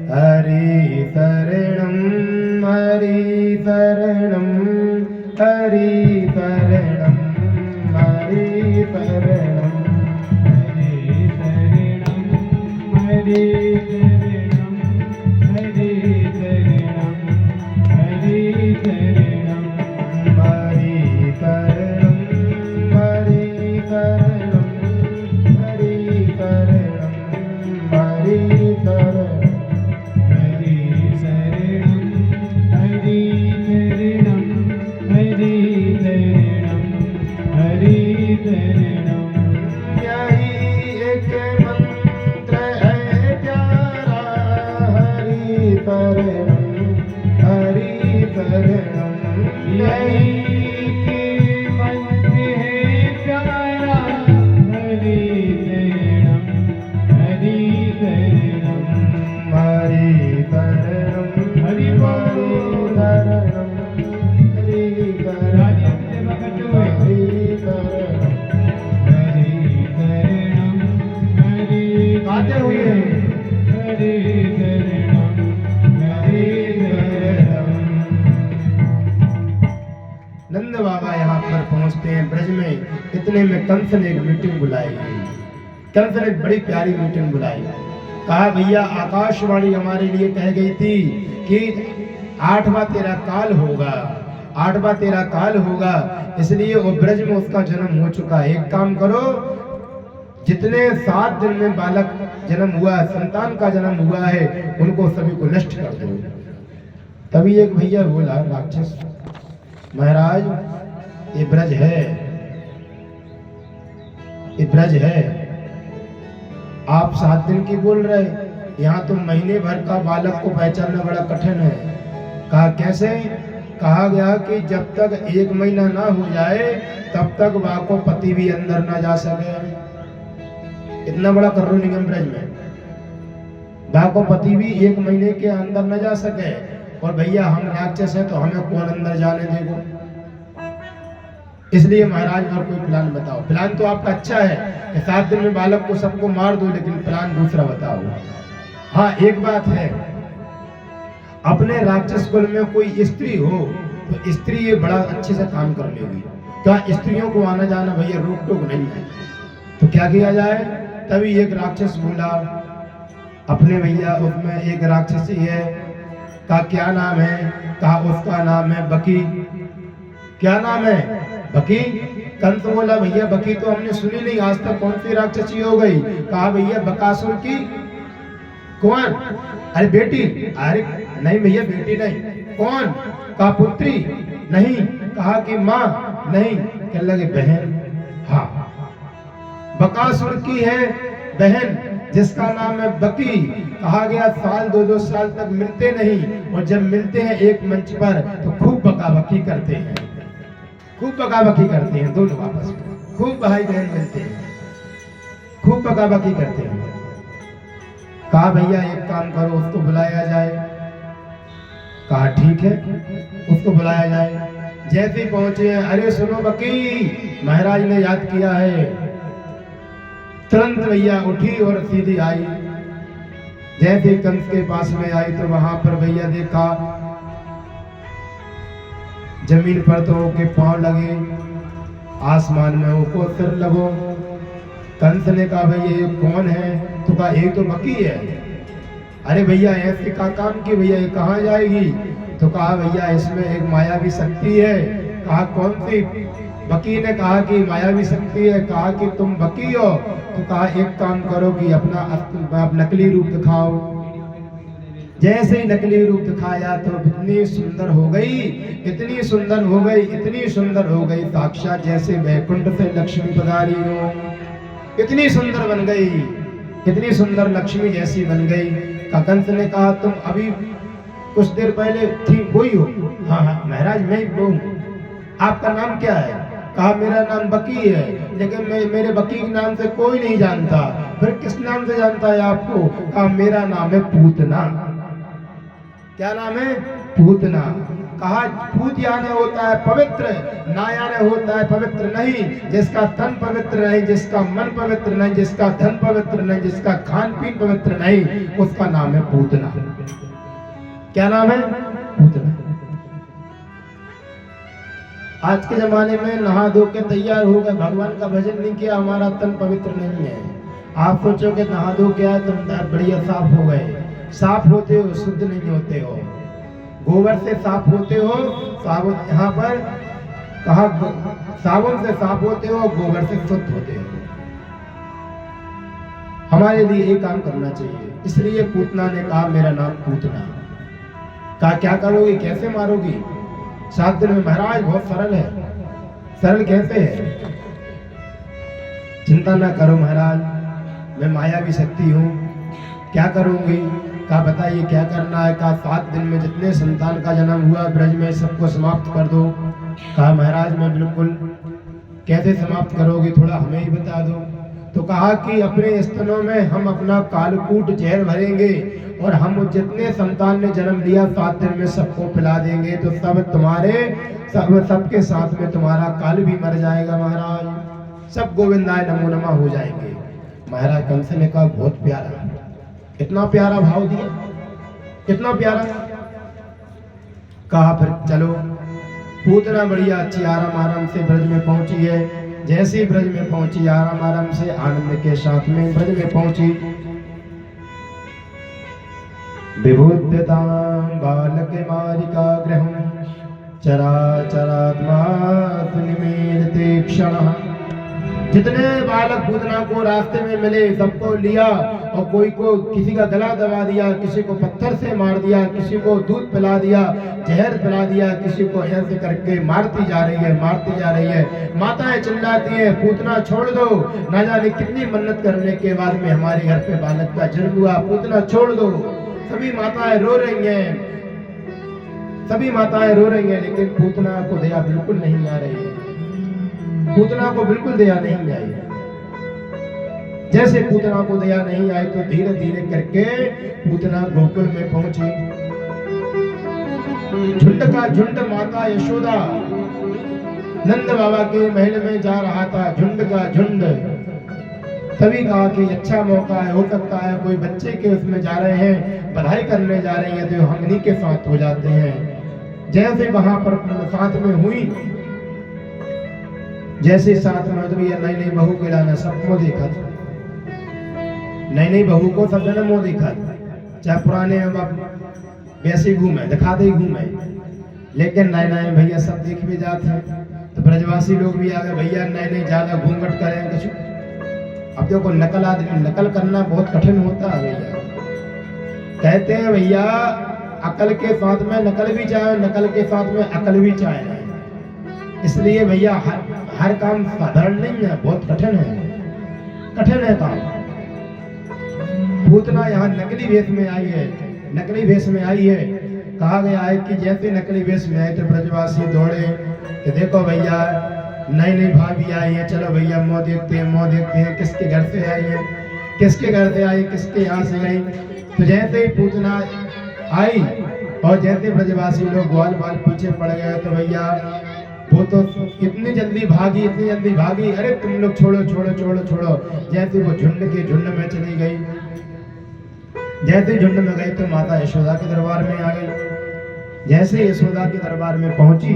हरि शरणम हरि शरणम हरि शरणम हरि शरणम हरि शरणम हरि शरणम हरि शरणम शरणम हरि शरणम यही के मंत्र है प्यारा हरि शरणम हरि शरणम हरि शरणम हरि बोल शरणम हरि शरणम हरि शरणम गाते हुए नंद बाबा यहाँ पर पहुँचते हैं ब्रज में। इतने में कंस ने एक मीटिंग बुलाई। कंस ने बड़ी प्यारी मीटिंग बुलाई। कहा भैया आकाशवाणी हमारे लिए कह गई थी कि 8वां तेरा काल होगा, 8वां तेरा काल होगा, इसलिए वो ब्रज में उसका जन्म हो चुका है। एक काम करो, जितने 7 दिन में बालक जन्म हुआ है, संतान का जन्म हुआ है, उनको सभी को नष्ट कर दो। तभी एक भैया बोला राक्षस, महाराज ये ब्रज है, ये ब्रज है, आप 7 दिन की बोल रहे, यहाँ तो महीने भर का बालक को पहचानना बड़ा कठिन है। कहा कैसे? कहा गया कि जब तक 1 महीना ना हो जाए तब तक वहाँ को पति भी अंदर ना जा सके। इतना बड़ा करो निगम ब्रज में, वहाँ को पति भी 1 महीने के अंदर न जा सके। और भैया हम राक्षस हैं तो हमें कौन अंदर जाने देगा? इसलिए महाराज और कोई प्लान बताओ। प्लान तो आपका अच्छा है कि 7 दिन में बालक को सबको मार दो, लेकिन प्लान दूसरा बताओ। हाँ एक बात है, अपने राक्षस कुल में कोई स्त्री हो तो स्त्री ये बड़ा अच्छे से काम कर लेगी। क्या स्त्रियों को आना जाना भैया रोक टोक नहीं है, तो क्या किया जाए? तभी एक राक्षस बोला अपने भैया, उसमें एक राक्षसी है। कहा क्या नाम है? कहा उसका नाम है बकी। क्या नाम है? बकी। कंस बोला भैया बकी तो हमने सुनी नहीं, आज तक कौन सी राक्षसी हो गई? कहा भैया बकासुर की। कौन? अरे बेटी। अरे नहीं भैया बेटी नहीं। कौन? कहा पुत्री। नहीं। कहा कि माँ। नहीं। कहने लगे बहन। हाँ बकासुर की है बहन, जिसका नाम है बकी। कहा गया साल 2-2 साल तक मिलते नहीं, और जब मिलते हैं एक मंच पर तो खूब बकाबकी करते हैं, खूब बकाबकी करते हैं दोनों आपस में, खूब भाई बहन मिलते हैं, खूब बकाबकी करते हैं। कहा भैया एक काम करो, उसको बुलाया जाए। कहा ठीक है, उसको बुलाया जाए। जैसे ही पहुंचे हैं, अरे सुनो बकी, महाराज ने याद किया है। तुरंत भैया उठी और सीधी आई। जैसे कंस के पास में आई तो वहां पर भैया देखा जमीन पर तो के पांव लगे, आसमान में वो सिर लगो। कंस ने कहा भैया ये कौन है? तो कहा ये तो बकी है। अरे भैया ऐसे का काम की भैया, ये कहाँ जाएगी? तो कहा भैया इसमें एक मायावी शक्ति है। कहा कौन सी? बकी ने कहा कि मायावी शक्ति है। कहा कि तुम बकी हो? तो कहा एक काम करो कि अपना नकली रूप दिखाओ। जैसे ही नकली रूप दिखाया तो इतनी सुंदर हो गई, इतनी सुंदर हो गई, इतनी सुंदर हो गई, साक्षात जैसे वैकुंठ से लक्ष्मी पधारी हो। इतनी सुंदर बन गई, इतनी सुंदर लक्ष्मी जैसी बन गई। कंस ने कहा तुम अभी कुछ देर पहले थी वही हो? हाँ हाँ महाराज मैं वो हूँ। आपका नाम क्या है? कहा मेरा नाम बकी है, लेकिन मेरे बकी के नाम से कोई नहीं जानता। फिर किस नाम से जानता है आपको? कहा मेरा नाम है पूतना। क्या नाम है? पूतना। कहा पूत यानी होता है पवित्र, ना यानी होता है पवित्र नहीं। जिसका तन पवित्र नहीं, जिसका मन पवित्र नहीं, जिसका धन पवित्र नहीं, जिसका खान पीन पवित्र नहीं, उसका नाम है पूतना। क्या नाम है? पूतना। आज के जमाने में नहा धो के तैयार हो गए, भगवान का भजन नहीं किया, हमारा तन पवित्र नहीं है। आप सोचो कि नहा धो के आए तुम बढ़िया साफ हो गए। साफ होते हो, शुद्ध नहीं होते हो। गोबर से साफ होते हो, साबुन यहाँ पर कहा साबुन से साफ होते हो, गोबर से शुद्ध होते हो। हमारे लिए ये काम करना चाहिए। इसलिए पूतना ने कहा मेरा नाम पूतना। कहा क्या करोगी, कैसे मारोगी? 7 दिन में। महाराज बहुत सरल है। सरल कैसे है? चिंता ना करो महाराज, मैं माया भी शक्ति हूँ। क्या करूंगी? कहा बताइए क्या करना है। कहा 7 दिन में जितने संतान का जन्म हुआ ब्रज में सबको समाप्त कर दो। कहा महाराज मैं बिल्कुल, कैसे समाप्त करोगे, थोड़ा हमें ही बता दो। तो कहा कि अपने स्तनों में हम अपना कालकूट जहर भरेंगे और हम जितने संतान ने जन्म लिया 7 दिन में सबको पिला देंगे, तो सब तुम्हारे सबके साथ में तुम्हारा काल भी मर जाएगा महाराज, सब गोविंदाय नमो नमः हो जाएंगे। महाराज कंस ने कहा बहुत प्यारा, कितना प्यारा भाव दिया, कितना प्यारा। कहा फिर चलो। पूतना बढ़िया अच्छी आराम आराम से ब्रज में पहुंची है। जैसे ही ब्रज में पहुंची आराम आराम से आनंद के साथ में ब्रज में पहुंची। विबुद्धतां बालक मारिका गृहं चराचरात्मा निमीलिते क्षणः। जितने बालक पूतना को रास्ते में मिले सबको लिया और कोई को किसी का गला दबा दिया, किसी को पत्थर से मार दिया, किसी को दूध पिला दिया, जहर पिला दिया, किसी को ऐसे करके मारती जा रही है, मारती जा रही है। माताएं चिल्लाती हैं पूतना छोड़ दो, ना जाने कितनी मन्नत करने के बाद में हमारे घर पे बालक का जन्म हुआ, पूतना छोड़ दो। सभी माताएं रो रही हैं, सभी माताएं रो रही हैं, लेकिन पूतना को दया बिल्कुल नहीं आ रही है, पूतना को बिल्कुल दया नहीं आई। जैसे पूतना को दया नहीं आई तो धीरे धीरे करके पूतना गोकुल में पहुंची। झुंड का झुंड माता यशोदा नंद बाबा के महल में जा रहा था, झुंड का झुंड। तभी कहा कि अच्छा मौका है, हो सकता है कोई बच्चे के उसमें जा रहे हैं, बधाई करने जा रही है तो हम इन्हीं के साथ हो जाते हैं। जैसे वहां पर साथ में हुई, जैसे साथ में तो भैया नई नई बहू के लाना सबको देखा था, नई नई बहू को सब जन्म हो देखा था, चाहे पुराने वैसे घूमे दिखाते ही घूमे, लेकिन नए नए भैया सब देख भी जाते। तो ब्रजवासी लोग भी आ गए, भैया नए नए ज्यादा घूंघट करें कुछ। अब देखो नकल आदमी, नकल करना बहुत कठिन होता है भैया। कहते हैं भैया अकल के साथ में नकल भी चाहे, नकल के साथ में अकल भी चाहे। इसलिए भैया हर काम साधारण नहीं है, बहुत कठिन है, कठिन है काम। पूतना यहाँ नकली वेश में आई है, नकली वेश में आई है। कहा गया है कि जैसे नकली वेश में आए तो ब्रजवासी दौड़े कि देखो भैया नई नई भाभी आई है, चलो भैया मुँह देखते हैं, मुँह देखते हैं किसके घर से आई है, किसके घर से आई, किसके यहाँ से आई। तो जैसे ही पूतना आई और जैसे ब्रजवासी लोग ग्वाल बाल पीछे पड़ गए, तो भैया वो तो इतनी जल्दी भागी, इतनी जल्दी भागी, अरे तुम लोग छोड़ो छोड़ो छोड़ो छोड़ो। जैसे वो झुंड के झुंड में चली गई, जैसे झुंड में गई तो माता यशोदा के दरबार में आ गई। जैसे यशोदा के दरबार में पहुंची,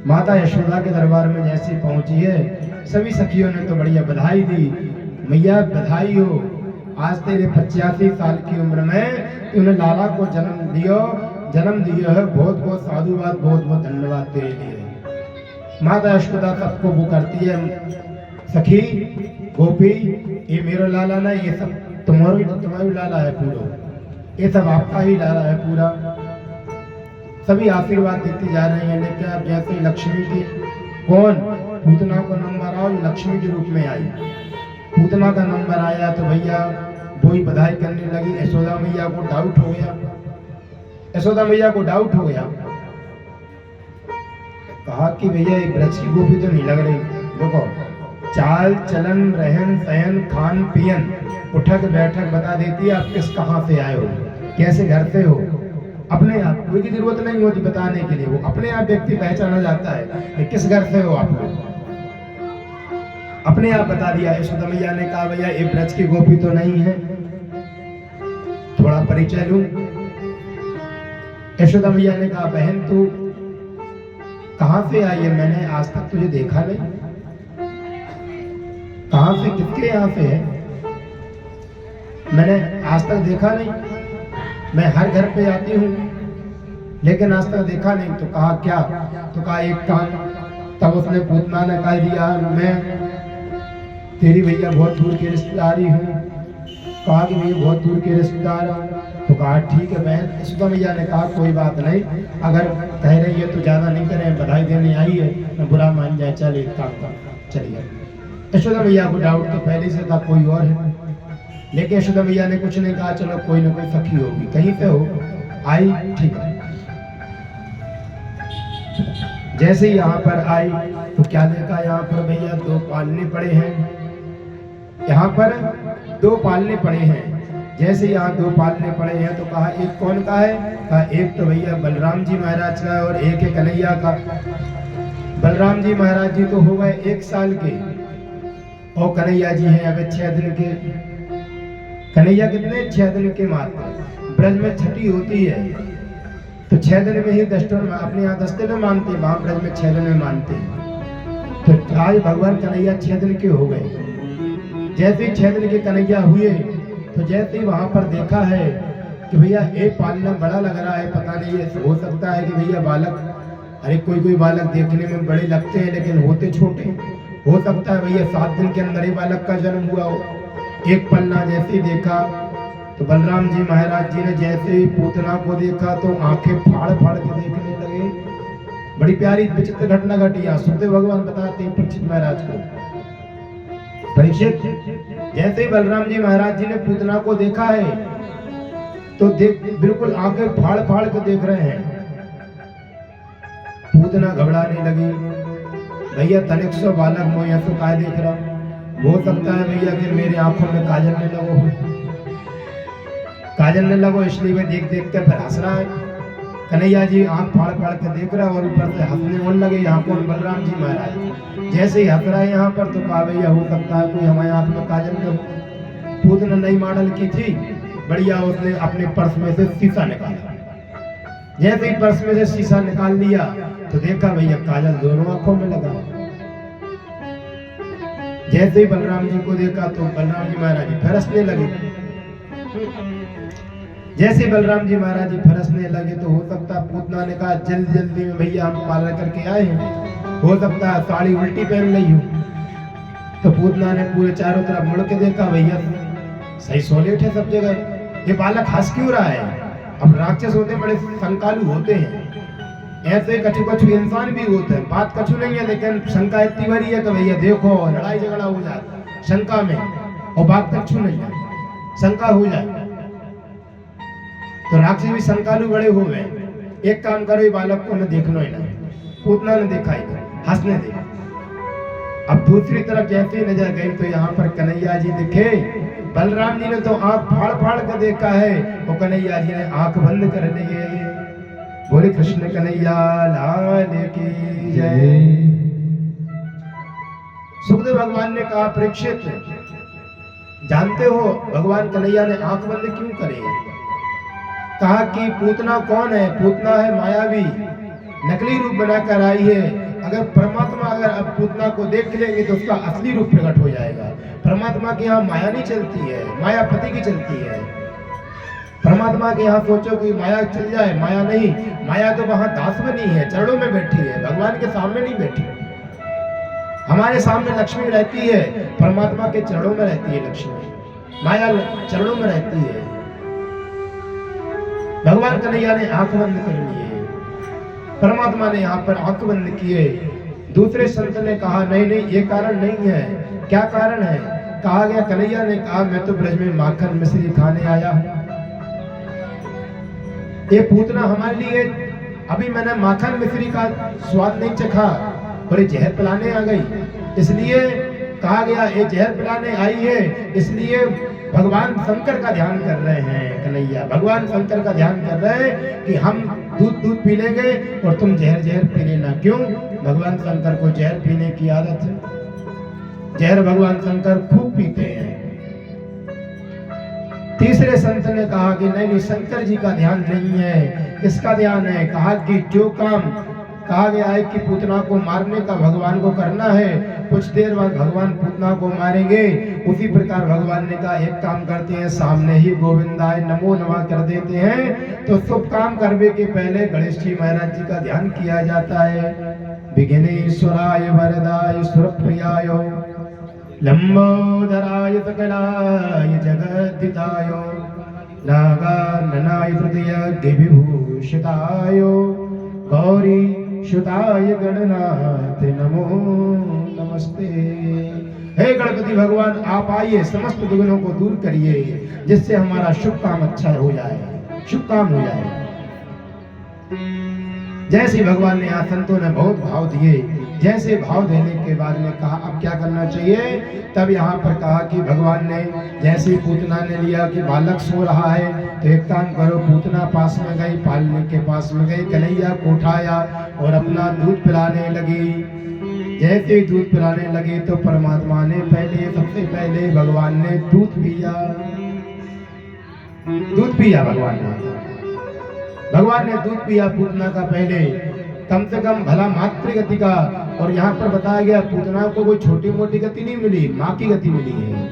माता यशोदा के दरबार में जैसे पहुंची है, सभी सखियों ने तो बढ़िया बधाई दी। मैया बधाई हो, आज तेरे 85 साल की उम्र में तूने लाला को जन्म दिया है, बहुत बहुत साधुवाद, बहुत बहुत धन्यवाद तेरे लिए। माता यशोदा सबको वो करती है, सखी गोपी ये मेरा लाला ना, ये सब तुम्हारी लाला है पूरा, ये सब आपका ही लाला है पूरा। सभी आशीर्वाद देती जा रही है। लेकिन अब जैसे लक्ष्मी की कौन पूतना को नंबर आओ, लक्ष्मी के रूप में आई। पूतना का नंबर आया तो भैया वही बधाई करने लगी। यशोदा मैया को डाउट हो गया, यशोदा मैया को डाउट हो गया। कहा कि भैया एक ब्रज की गोपी तो नहीं लग रही। देखो चाल चलन रहन सहन खान पियन उठक बैठक बता देती है आप किस कहाँ से आए हो, कैसे घर से हो। अपने आप कोई की जरूरत नहीं होती बताने के लिए, वो अपने आप व्यक्ति पहचाना जाता है कि किस घर से हो आप लोग, अपने आप बता दिया। यशोदा मैया ने कहा भैया ये ब्रज की गोपी तो नहीं है, थोड़ा परिचय लूं। यशोदा मैया ने कहा बहन तू कहां से आई है, मैंने आज तक तुझे देखा नहीं, कहां से किसके यहाँ से है, मैंने आज तक देखा नहीं। मैं हर घर पे आती हूँ लेकिन आज तक देखा नहीं। तो कहा क्या, तो कहा एक काम। तब उसने पूतना ने कह दिया मैं तेरी भैया बहुत दूर की रिश्तेदारी हूँ। कहा कि भैया बहुत दूर के रिश्तेदार हूँ। तो कहा ठीक है बहन। यशोदा मैया ने कहा कोई बात नहीं, अगर कह रही है तो ज्यादा नहीं करें, बधाई देने आई है, मैं बुरा मान जाए, चल एक काम कर चलिए। यशोदा मैया को डाउट तो पहले से था कोई और है, लेकिन यशोदा मैया ने कुछ नहीं कहा, चलो कोई ना कोई सखी होगी, कहीं से हो आई, ठीक है। जैसे ही यहाँ पर आई तो क्या देखा, यहाँ पर भैया दो पालने पड़े हैं, यहाँ पर दो पालने पड़े हैं। जैसे यहाँ दो पालने पड़े हैं तो कहा एक कौन का है, कहा एक तो भैया बलराम जी महाराज का है और एक है कन्हैया का। बलराम जी महाराज जी तो हो गए 1 साल के और कन्हैया जी हैं अभी 6 दिन के। कन्हैया कितने, 6 दिन के मात्र। ब्रज में छठी होती है तो 6 दिन में ही 10 दिन, अपने यहाँ 10 दिन में मानते हैं, वहां ब्रज में 6 दिन में मानते हैं। तो आज भगवान कन्हैया 6 दिन के हो गए। जैसे ही 6 दिन के कन्हैया हुए तो जैसे ही वहां पर देखा है कि भैया एक पालना बड़ा लग रहा है, पता नहीं ये हो सकता है कि भैया बालक, अरे कोई बालक देखने में बड़े लगते हैं लेकिन होते छोटे, हो सकता है भैया 7 दिन के अंदर ही बालक का जन्म हुआ हो। एक पन्ना जैसे ही देखा तो बलराम जी महाराज जी ने जैसे ही पूतना को देखा तो आंखें फाड़ फाड़ के देखने लगे। बड़ी प्यारी विचित्र घटना घटी। सुखदेव भगवान बताते हैं परीक्षित महाराज को, परीक्षित जैसे ही बलराम जी महाराज जी ने पूतना को देखा है तो देख बिल्कुल आंखें फाड़ फाड़ के देख रहे हैं। पूतना घबराने लगी, भैया तनिक सो बालक मोया तो काय देख रहा, हो सकता है भैया कि मेरे आंखों में काजल ने लगो हो, काजल ने लगो, इसलिए वे देख देख कर फिर हंस रहा है। कन्हैया जी आंख फाड़ फाड़ के देख रहा है और ऊपर से हंसने होने लगे। यहाँ कौन, बलराम जी महाराज। जैसे ही हंस रहा है यहाँ पर तो कहा भैया हो सकता है कोई हमारे आंख में काजल ने हो। पूतना नई मॉडल की थी, बढ़िया, उसने अपने पर्स में से शीशा निकाला। जैसे ही पर्स में से शीशा निकाल लिया तो देखा भैया काजल दोनों आंखों में लगा। जैसे ही बलराम जी को देखा तो बलराम जी महाराज जी फिर हंसने लगे। जैसे बलराम जी महाराज जी फरसने लगे तो हो सकता पूतना ने कहा जल्दी जल्दी में भैया हम पालन करके आए हैं, हो सकता है साड़ी उल्टी पहन ली हो। तो पूतना ने पूरे चारों तरफ मुड़ के देखा, भैया सही सोलेट है सब जगह, ये बालक हंस क्यों रहा है। अब राक्षस होते बड़े संकालु होते हैं, ऐसे कछु कछु इंसान भी होते हैं, बात कछु नहीं है लेकिन शंका इतनी बड़ी है कि भैया देखो लड़ाई झगड़ा हो जाए शंका में, और बात कछु नहीं है, शंका हो जाए। तो राक्षस भी संकालु बड़े हो गए। एक काम करो, बालक को मैं देखना ही नहीं। पूतना ने देखा ही हंसने दे। अब दूसरी तरफ जैसे ही नजर गई तो यहाँ पर कन्हैया जी दिखे। बलराम जी ने तो आंख फाड़ फाड़ कर देखा है और कन्हैया जी ने आंख बंद कर ली है। बोले कृष्ण कन्हैया लाल की जय। सुखदेव भगवान ने कहा, परीक्षित जानते हो भगवान कन्हैया ने आंख बंद क्यों करे। कहा कि पूतना कौन है, पूतना है मायावी, नकली रूप बनाकर आई है। अगर परमात्मा अगर अब पूतना को देख लेंगे तो उसका असली रूप प्रकट हो जाएगा। परमात्मा के यहाँ माया नहीं चलती है, माया पति की चलती है। परमात्मा के यहाँ सोचो कि माया चल जाए, माया नहीं, माया तो वहां दास बनी है, चरणों में बैठी है, भगवान के सामने नहीं बैठी। हमारे सामने लक्ष्मी रहती है, परमात्मा के चरणों में रहती है लक्ष्मी, माया चरणों में रहती है। भगवान कन्हैया ने आंख बंद कर लिए, परमात्मा ने यहाँ पर आंख बंद किए। दूसरे संत ने कहा नहीं नहीं ये कारण नहीं है। क्या कारण है। कहा गया, कन्हैया ने कहा मैं तो ब्रज में माखन मिश्री खाने आया हूं, ये पूतना हमारे लिए अभी मैंने माखन मिश्री का स्वाद नहीं चखा और ये जहर पिलाने आ गई। इसलिए कहा गया ये जहर पिलाने आई है, इसलिए भगवान शंकर का ध्यान कर रहे हैं। कन्हैया भगवान शंकर का ध्यान कर रहे हैं कि हम दूध पी लेंगे और तुम जहर पी लेना। क्यों। भगवान शंकर को जहर पीने की आदत है, जहर भगवान शंकर खूब पीते हैं। तीसरे संत ने कहा कि नहीं शंकर जी का ध्यान नहीं है, किसका ध्यान है। कहा कि जो काम कहा गया है कि पूतना को मारने का भगवान को करना है, कुछ देर बाद भगवान पूतना को मारेंगे। उसी प्रकार भगवान ने कहा एक काम करते हैं, सामने ही गोविंदाय नमो नमः कर देते हैं। तो शुभ काम करने के पहले गणेश जी महाराज जी का ध्यान किया जाता है। विघ्नेश्वराय वरदाय सुरप्रियाय लंबोदराय सकलाय जगद्दिताय नागाननाय हृदय विभूषिताय गौरी शुताय गणनाथ नमो नमस्ते। हे गणपति भगवान आप आइए, समस्त विघ्नों को दूर करिए, जिससे हमारा शुभ काम अच्छा हो जाए, शुभ काम हो जाए। जैसे भगवान ने यहाँ संतों ने बहुत भाव दिए, जैसे भाव देने के बाद में कहा अब क्या करना चाहिए, तब यहाँ पर कहा कि भगवान ने जैसे पूतना ने लिया कि बालक सो रहा है तो एक काम करो, पूतना पास में गई, पालने के पास में गई, कन्हैया को उठाया और अपना दूध पिलाने लगी। जैसे ही दूध पिलाने लगे तो परमात्मा ने सबसे पहले भगवान ने दूध पिया, भगवान ने दूध पिया पूतना का पहले, कम से कम भला मातृगति का। और यहाँ पर बताया गया पूतना को कोई छोटी मोटी गति नहीं मिली, माँ की गति मिली है।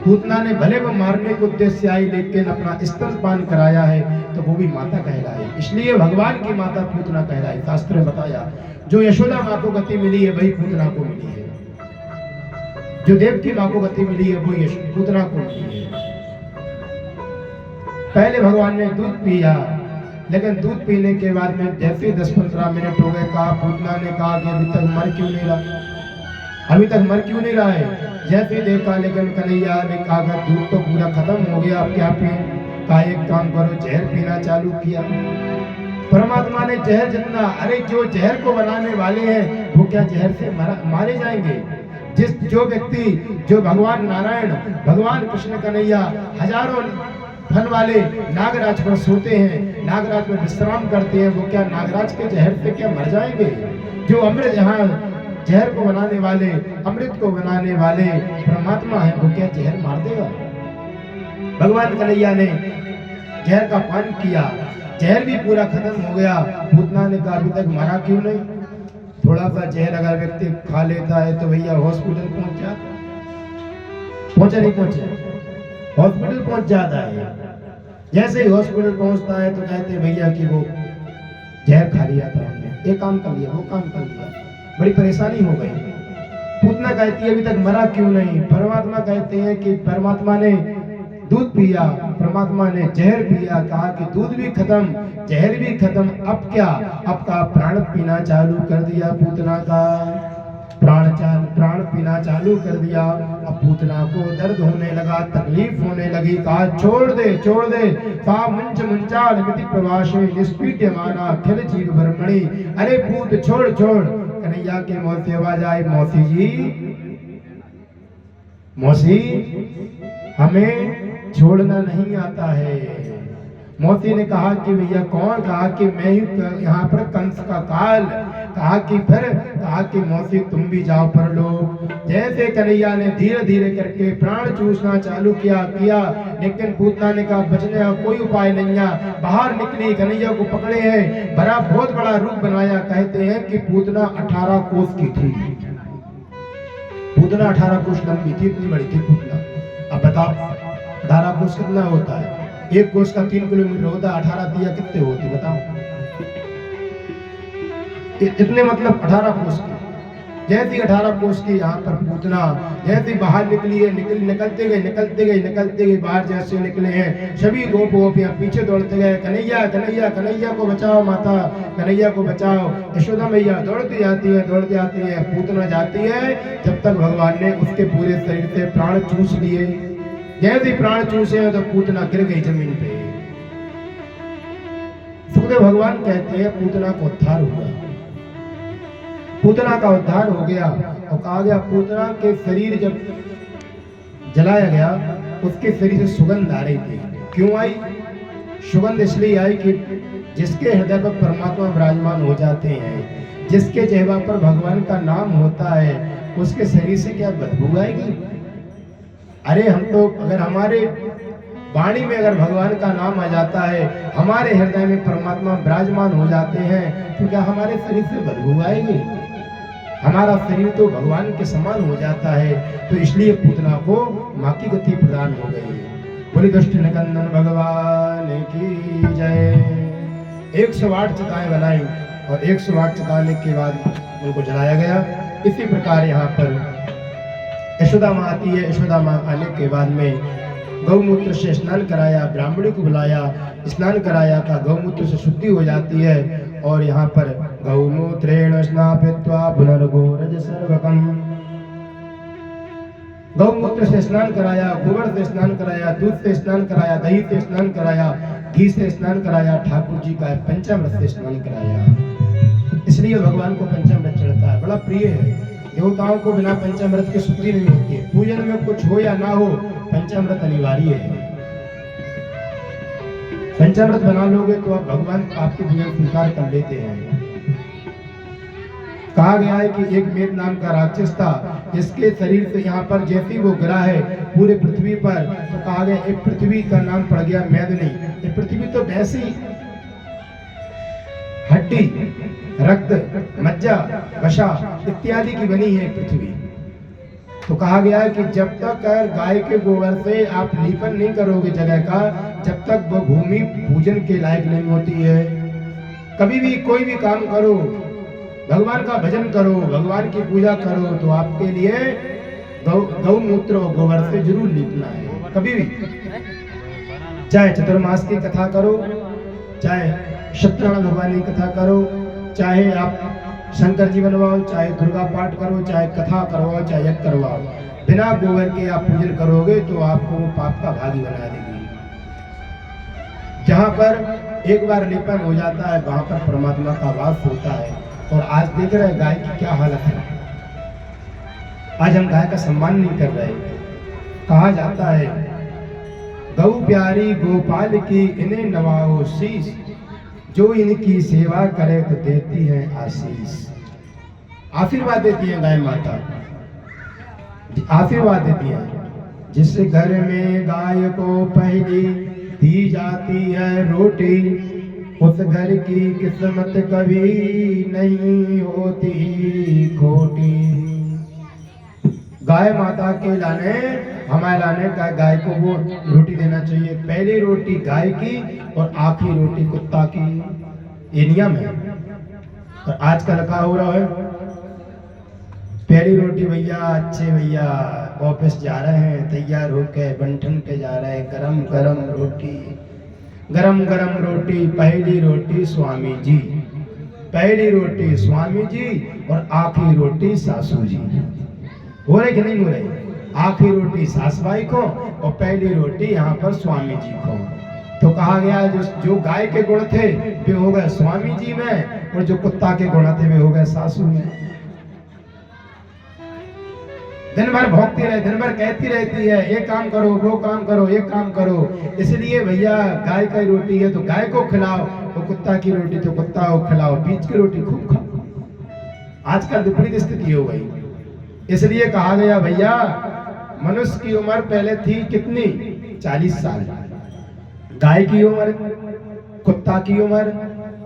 पूतना ने भले वो मारने के उद्देश्य से आई, लेकिन अपना स्तनपान कराया है तो वो भी माता कहलाई, इसलिए भगवान की माता पूतना कहलाई। शास्त्र में बताया जो यशोदा माँ को गति मिली है वही पूतना को मिली है, जो देवकी माँ को गति मिली है वो पूतना को मिली है। पहले भगवान ने दूध पिया, लेकिन दूध पीने के बाद में जैसे 10-15 मिनट हो गए, कहा पूतना ने कहा कि अभी तक मर क्यों नहीं रहा है। जैसे देखा, लेकिन कन्हैया ने कहा दूध तो पूरा खत्म हो गया, अब क्या पिए। कहा एक काम करो, जहर पीना चालू किया। परमात्मा ने जहर जितना, अरे जो जहर को बनाने वाले हैं वो क्या जहर से मारे जाएंगे। जो व्यक्ति, जो भगवान नारायण, भगवान कृष्ण कन्हैया हजारों फन वाले नागराज पर सोते हैं, नागराज पर विश्राम करते हैं, वो क्या नागराज के जहर से क्या मर जाएंगे। जो अमृत, यहाँ जहर को बनाने वाले, अमृत को बनाने वाले परमात्मा है, वो क्या जहर मार देगा। भगवान कन्हैया ने जहर का पान किया, जहर भी पूरा खत्म हो गया। पूतना ने कहा अभी तक मरा क्यों नहीं। थोड़ा सा जहर अगर व्यक्ति खा लेता है तो भैया हॉस्पिटल पहुंच जाता है। जैसे ही हॉस्पिटल पहुंचता है तो कहते भैया कि वो जहर खा लिया था हमने, ये काम कर लिया, वो काम कर लिया, बड़ी परेशानी हो गई। पूतना कहती है अभी तक मरा क्यों नहीं। परमात्मा कहते हैं कि परमात्मा ने दूध पिया, परमात्मा ने जहर पिया, कहा कि दूध भी खत्म, जहर भी खत्म, अब क्या, अब का प्राण पीना चालू कर दिया। पूतना का प्राण पीना चालू कर दिया। अब पूतना को दर्द होने लगा, तकलीफ होने लगी, कहा छोड़ दे। पा मुंच मुंचाल मिति प्रवासे निष्पीड्यमाना खिल जीव भरमणि। अरे पूत छोड़। कन्हैया के मुंह से आवाज आई, मौसी हमें छोड़ना नहीं आता है। मौसी ने कहा कि भैया कौन। कहा कि मैं ही यहाँ पर कंस का काल। कहा कि मौसी तुम भी जाओ परलोक। जैसे कन्हैया ने धीरे धीरे करके प्राण चूसना चालू किया, लेकिन पूतना ने कहा बचने का कोई उपाय नहीं है। बाहर निकली, कन्हैया को पकड़े हैं, बहुत बड़ा रूप बनाया। कहते हैं कि पूतना 18 कोस की थी, पूतना 18 कोस लंबी थी, इतनी बड़ी थी पूतना। अब बताओ 18 कोस कितना होता है, एक कोस का 3 किलोमीटर होता है, 18 दिया कितने होती बताओ। इतने मतलब 18 कोस की। जैसे 18 कोस की यहाँ पर पूतना जैसे बाहर निकली है, निकलते गए बाहर जैसे निकले हैं, सभी गोपियां पीछे दौड़ते गए, कन्हैया को बचाओ माता, कन्हैया को बचाओ। यशोदा मैया दौड़ती आती है, पूतना जाती है, जब तक भगवान ने उसके पूरे शरीर से प्राण चूस लिए। जैसे प्राण चूसे तो पूतना गिर गई जमीन पे। सुखदेव भगवान कहते हैं पूतना को उद्धार हुआ, पूतना का उद्धार हो गया। और कहा गया पूतना के शरीर जब जलाया गया, उसके शरीर से सुगंध आ रही थी। क्यों आई सुगंध? इसलिए आई कि जिसके हृदय पर परमात्मा विराजमान हो जाते हैं, जिसके जिह्वा पर भगवान का नाम होता है, उसके शरीर से क्या बदबू आएगी। अरे हम तो अगर हमारे वाणी में अगर भगवान का नाम आ जाता है, हमारे हृदय में परमात्मा विराजमान हो जाते हैं, तो क्या हमारे शरीर से बदबू आएगी? हमारा शरीर तो भगवान के समान हो जाता है। तो इसलिए पूतना को माँ की गति प्रदान हो गई। बोली दुष्ट निकंदन भगवान की जय। 108 चिताएं बनाई और 108 चिताने के बाद उनको जलाया गया। इसी प्रकार यहाँ पर यशोदा माँ आती है। यशोदा माँ आने के बाद में गौमूत्र से स्नान कराया, ब्राह्मणी को बुलाया, स्नान कराया था, गौमूत्र से शुद्धि हो जाती है। और यहाँ पर गौमूत्रेण स्नापित्वा पुनर्गोरज सर्वकम। गौमूत्र से स्नान कराया, गोबर से स्नान कराया, दूध से स्नान कराया, दही से स्नान कराया, घी से स्नान कराया, ठाकुर जी का पंचामृत से स्नान कराया। इसलिए भगवान को पंचामृत चढ़ता है, बड़ा प्रिय है। देवताओं को बिना पंचामृत की शुद्धि नहीं होती है। पूजन में कुछ हो या ना हो, पंचामृत अनिवार्य है। पंचामृत बना लोगे तो आप भगवान आपके पूजन स्वीकार कर लेते हैं। कहा गया है कि एक मेघ नाम का राक्षस था, जिसके शरीर से यहाँ पर जैसे वो गिरा है पूरे पृथ्वी पर, तो कहा गया एक पृथ्वी का नाम पड़ गया मेदिनी। ये पृथ्वी तो वैसी हड्डी, रक्त, मज्जा, वसा इत्यादि की बनी है पृथ्वी। तो कहा गया है कि जब तक गाय के गोबर से आप लीपन नहीं करोगे जगह का, जब तक वो भूमि पूजन के लायक नहीं होती है। कभी भी कोई भी काम करो, भगवान का भजन करो, भगवान की पूजा करो, तो आपके लिए गौमूत्र और गोबर से जरूर लीपना है। कभी भी, चाहे चतुर्मास की कथा करो, चाहे सत्यनारायण भगवान की कथा करो, चाहे आप शंकर जी बनवाओ, चाहे दुर्गा पाठ करो, चाहे कथा करवाओ, चाहे यज्ञ करवाओ, बिना गोबर के आप पूजन करोगे तो आपको वो पाप का भागी बना देगी। जहाँ पर एक बार लेपन हो जाता है वहां पर परमात्मा का वास होता है। और आज देख रहे हैं गाय की क्या हालत है। आज हम गाय का सम्मान नहीं कर रहे। कहा जाता है गौ प्यारी गोपाल की इन्हें नवाओ शीश, जो इनकी सेवा करे तो देती है आशीष। आशीर्वाद देती है गाय माता, आशीर्वाद देती है। जिस घर में गाय को पहली दी जाती है रोटी, उस घर की किस्मत कभी नहीं होती खोटी। गाय माता के लाने, हमारे लाने का गाय को वो रोटी देना चाहिए। पहली रोटी गाय की और आखिरी रोटी कुत्ता की, ये नियम है। और आजकल क्या हो रहा है, पहली रोटी भैया अच्छे भैया ऑफिस जा रहे हैं, तैयार होके बंठन पे जा रहे हैं, गरम गरम रोटी, गरम गरम रोटी, पहली रोटी स्वामी जी, पहली रोटी स्वामी जी और आखिरी रोटी सासू जी। हो रही कि नहीं हो रही? आखिरी रोटी सासबाई को और पहली रोटी यहाँ पर स्वामी जी को। तो कहा गया जो गाय के गुण थे वे हो गए स्वामी जी में, और जो कुत्ता के गुण थे वे हो गए सासू में। दिन भर भौंकती रहे, दिन भर कहती रहती है ये काम करो, वो काम करो, ये काम करो। इसलिए भैया गाय की रोटी है तो गाय को खिलाओ, तो कुत्ता की रोटी तो कुत्ता को खिलाओ, बीच की रोटी खूब खाओ। आजकल विपरीत स्थिति हो गई। इसलिए कहा गया भैया मनुष्य की उम्र पहले थी कितनी? 40 साल। गाय की उम्र, कुत्ता की उम्र,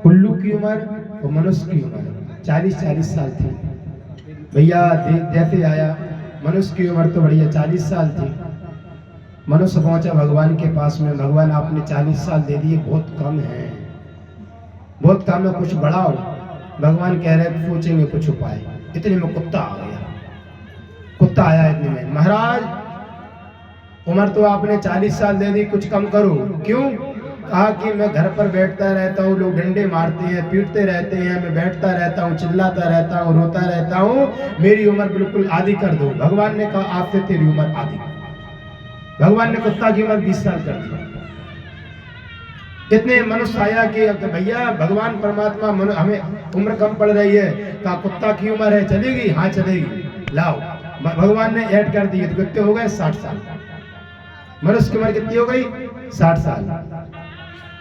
उल्लू की उम्र और मनुष्य की उम्र 40 साल थी। भैया जैसे आया मनुष्य की उम्र तो बढ़िया 40 साल थी। मनुष्य पहुंचा भगवान के पास में, भगवान आपने 40 साल दे दिए, बहुत कम है, बहुत कम है, कुछ बढ़ाओ। भगवान कह रहे सोचेंगे कुछ उपाय। इतने में कुत्ता आ गया, कुत्ता आया इतने में, महाराज उम्र तो आपने 40 साल दे दी, कुछ कम करो। क्यों? कहा कि मैं घर पर बैठता रहता हूँ, लोग डंडे मारते हैं, पीटते रहते हैं, मैं बैठता रहता हूँ, चिल्लाता रहता हूँ, रोता रहता हूँ, मेरी उम्र बिल्कुल आधी कर दो। भगवान ने कहा आपसे तेरी उम्र आधी। भगवान ने कुत्ता की उम्र 20 साल कर दी। इतने मनुष्य आया कि भैया भगवान परमात्मा हमें उम्र कम पड़ रही है। कहा कुत्ता की उम्र है, चलेगी? हाँ चलेगी, लाओ। भगवान ने ऐड कर दिए, तो कितने हो गए? 60 साल। मनुष्य की उम्र कितनी हो गई? 60 साल।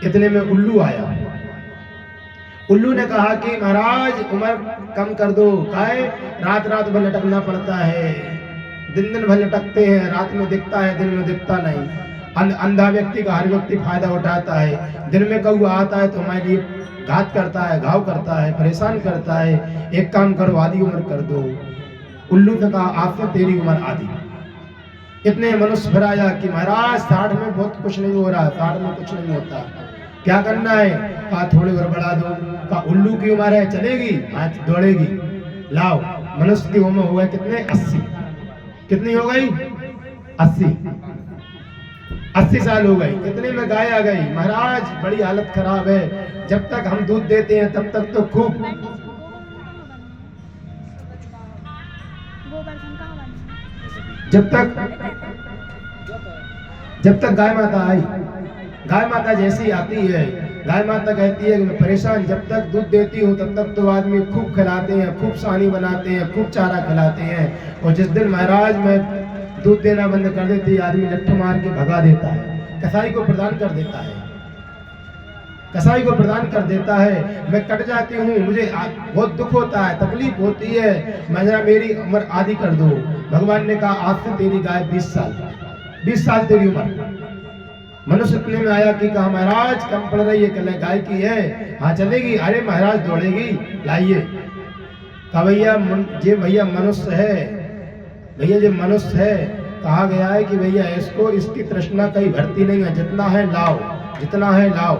इतने में उल्लू आया। उल्लू ने कहा कि महाराज उम्र कम कर दो। काहे? रात रात भर लटकना पड़ता है, दिन दिन भर लटकते हैं, रात में दिखता है, दिन में दिखता नहीं। अंधा व्यक्ति का हर व्यक्ति फायदा उठाता है। दिन में कौआ आता है तो हमारे लिए घात करता है, घाव करता है, परेशान करता है। एक काम करो, आधी उम्र कर दो। उल्लू ने कहा आपसे तेरी उम्र आधी। इतने मनुष्य फिर आया कि महाराज 60 में बहुत कुछ नहीं हो रहा, 60 में कुछ नहीं होता, क्या करना है? कहा थोड़ी और बढ़ा दो। कहा उल्लू की उम्र है, चलेगी? हाँ दौड़ेगी, लाओ। मनुष्य की उम्र हो गई कितने? 80। कितनी हो गई? 80 साल हो गई। इतने में गाय आ गई। महाराज बड़ी हालत खराब है, जब तक हम दूध देते हैं तब तक तो खूब, जब तक गाय माता आई, गाय माता जैसी आती है, गाय माता कहती है कि मैं परेशान, जब तक दूध देती हूँ तब तक तो आदमी खूब खिलाते हैं, खूब सानी बनाते हैं, खूब चारा खिलाते हैं, और जिस दिन महाराज मैं दूध देना बंद कर देती, आदमी लट्ठ मार के भगा देता है, कसाई को प्रदान कर देता है, कसाई को प्रदान कर देता है। मैं कट जाती हूँ, मुझे बहुत दुख होता है, तकलीफ होती है, मैं मेरी उम्र आधी कर दो। भगवान ने कहा आज से तेरी गाय 20 साल तेरी उम्र। मनुष्य इतने में आया कि कहा महाराज कम पड़ रही है, कल गाय की है, हाँ चलेगी, अरे महाराज दौड़ेगी, लाइए। कहा भैया मनुष्य है, भैया जो मनुष्य है, कहा गया है कि भैया इसको इसकी तृष्णा कहीं भरती नहीं है, जितना है लाओ, जितना है लाओ,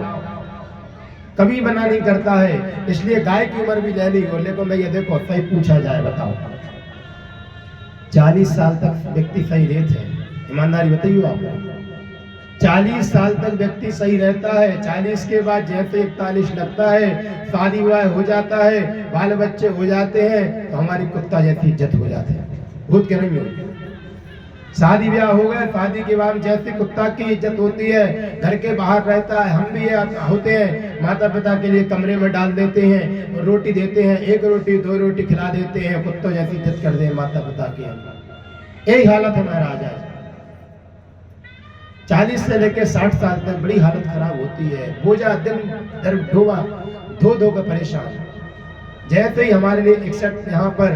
कभी मना नहीं करता है। इसलिए गाय की उम्र भी ले ली। बोले को भैया देखो सही पूछा जाए, बताओ 40 साल तक व्यक्ति सही रहते हैं, ईमानदारी बताइए आप, 40 साल तक व्यक्ति सही रहता है। 40 के बाद जैसे 41 लगता है, शादी विवाह हो जाता है, बाल बच्चे हो जाते हैं, तो हमारी कुत्ता जैसी इज्जत हो जाती है। भूत के नहीं होती, शादी ब्याह हो गए, शादी के बाद जैसे कुत्ता की इज्जत होती है, घर के बाहर रहता है, हम भी होते हैं, माता पिता के लिए कमरे में डाल देते हैं, और रोटी देते हैं, 1 रोटी 2 रोटी खिला देते हैं, कुत्तों जैसी इज्जत कर दे माता पिता की। यही हालत है महाराज आज। 40 से लेकर 60 साल तक बड़ी हालत खराब होती है, बोझा दिन दर ढोवा धो का परेशान। जैसे ही हमारे लिए 61 यहाँ पर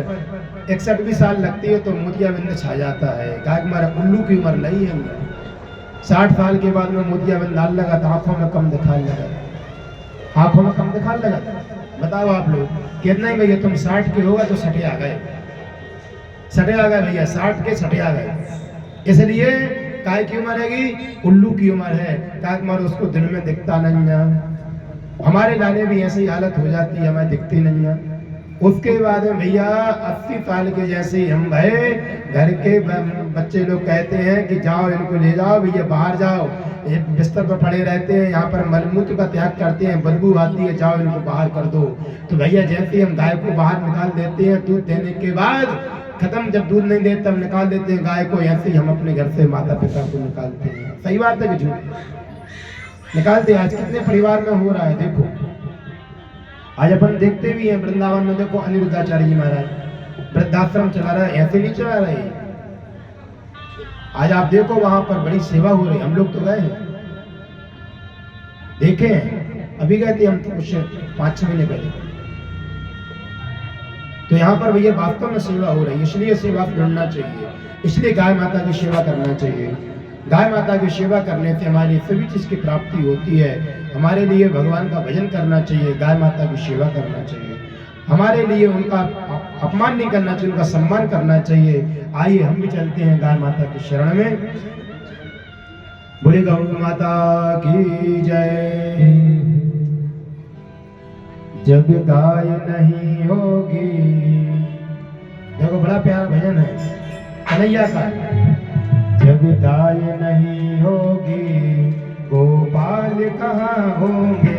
61 भी साल लगती है तो मोतियाबिंद छा जाता है। गाय हमारा उल्लू की उम्र नहीं है। 60 साल के बाद में मोतियाबिंद डाल लगा तो आंखों में कम दिखाने लगा, आंखों में कम दिखाने लगा। बताओ आप लोग कितना ही भैया तुम 60 के होगा तो सटे आ गए, सटे आ गए भैया, 60 के सटे आ गए। इसलिए काय की उम्र हैगी, उल्लू की उम्र है, काय हमारा उसको दिन में दिखता नहीं है। हमारे लाने भी ऐसी हालत हो जाती है, हमें दिखती नहीं है। उसके बाद में भैया 80 साल के जैसे हम भय, घर के बच्चे लोग कहते हैं कि जाओ इनको ले जाओ भैया, बाहर जाओ, ये बिस्तर पर पड़े रहते हैं, यहाँ पर मलमूत्र का त्याग करते हैं, बदबू आती है, जाओ इनको बाहर कर दो। तो भैया जैसे हम गाय को बाहर निकाल देते हैं, दूध देने के बाद खत्म, जब दूध नहीं देते हम निकाल देते हैं गाय को, ऐसे ही हम अपने घर से माता पिता को निकालते हैं। सही बात है कि झूठ निकालते हैं। आज कितने परिवार में हो रहा है, देखो आज अपन देखते भी हैं वृंदावन में, देखो अनिरुद्धाचार्य जी महाराज वृद्धाश्रम चला रहा है, ऐसे नहीं चला रहे। आज आप देखो वहां पर बड़ी सेवा हो रही, हम लोग तो गए हैं, देखे हैं, अभी गए थे हम तो कुछ 5-6 महीने पहले। तो यहाँ पर भैया वास्तव में सेवा हो रही है, इसलिए सेवा जुड़ना चाहिए, इसलिए गाय माता की सेवा करना चाहिए। गाय माता की सेवा करने से हमारी सभी चीज की प्राप्ति होती है। हमारे लिए भगवान का भजन करना चाहिए, गाय माता की सेवा करना चाहिए, हमारे लिए उनका अपमान नहीं करना चाहिए, उनका सम्मान करना चाहिए। आइए हम भी चलते हैं गाय माता की शरण में। बोले गौ माता की जय। जब गाय नहीं होगी, देखो बड़ा प्यारा भजन है कन्हैया का। जब गाय नहीं होगी गोपाल कहाँ होंगे,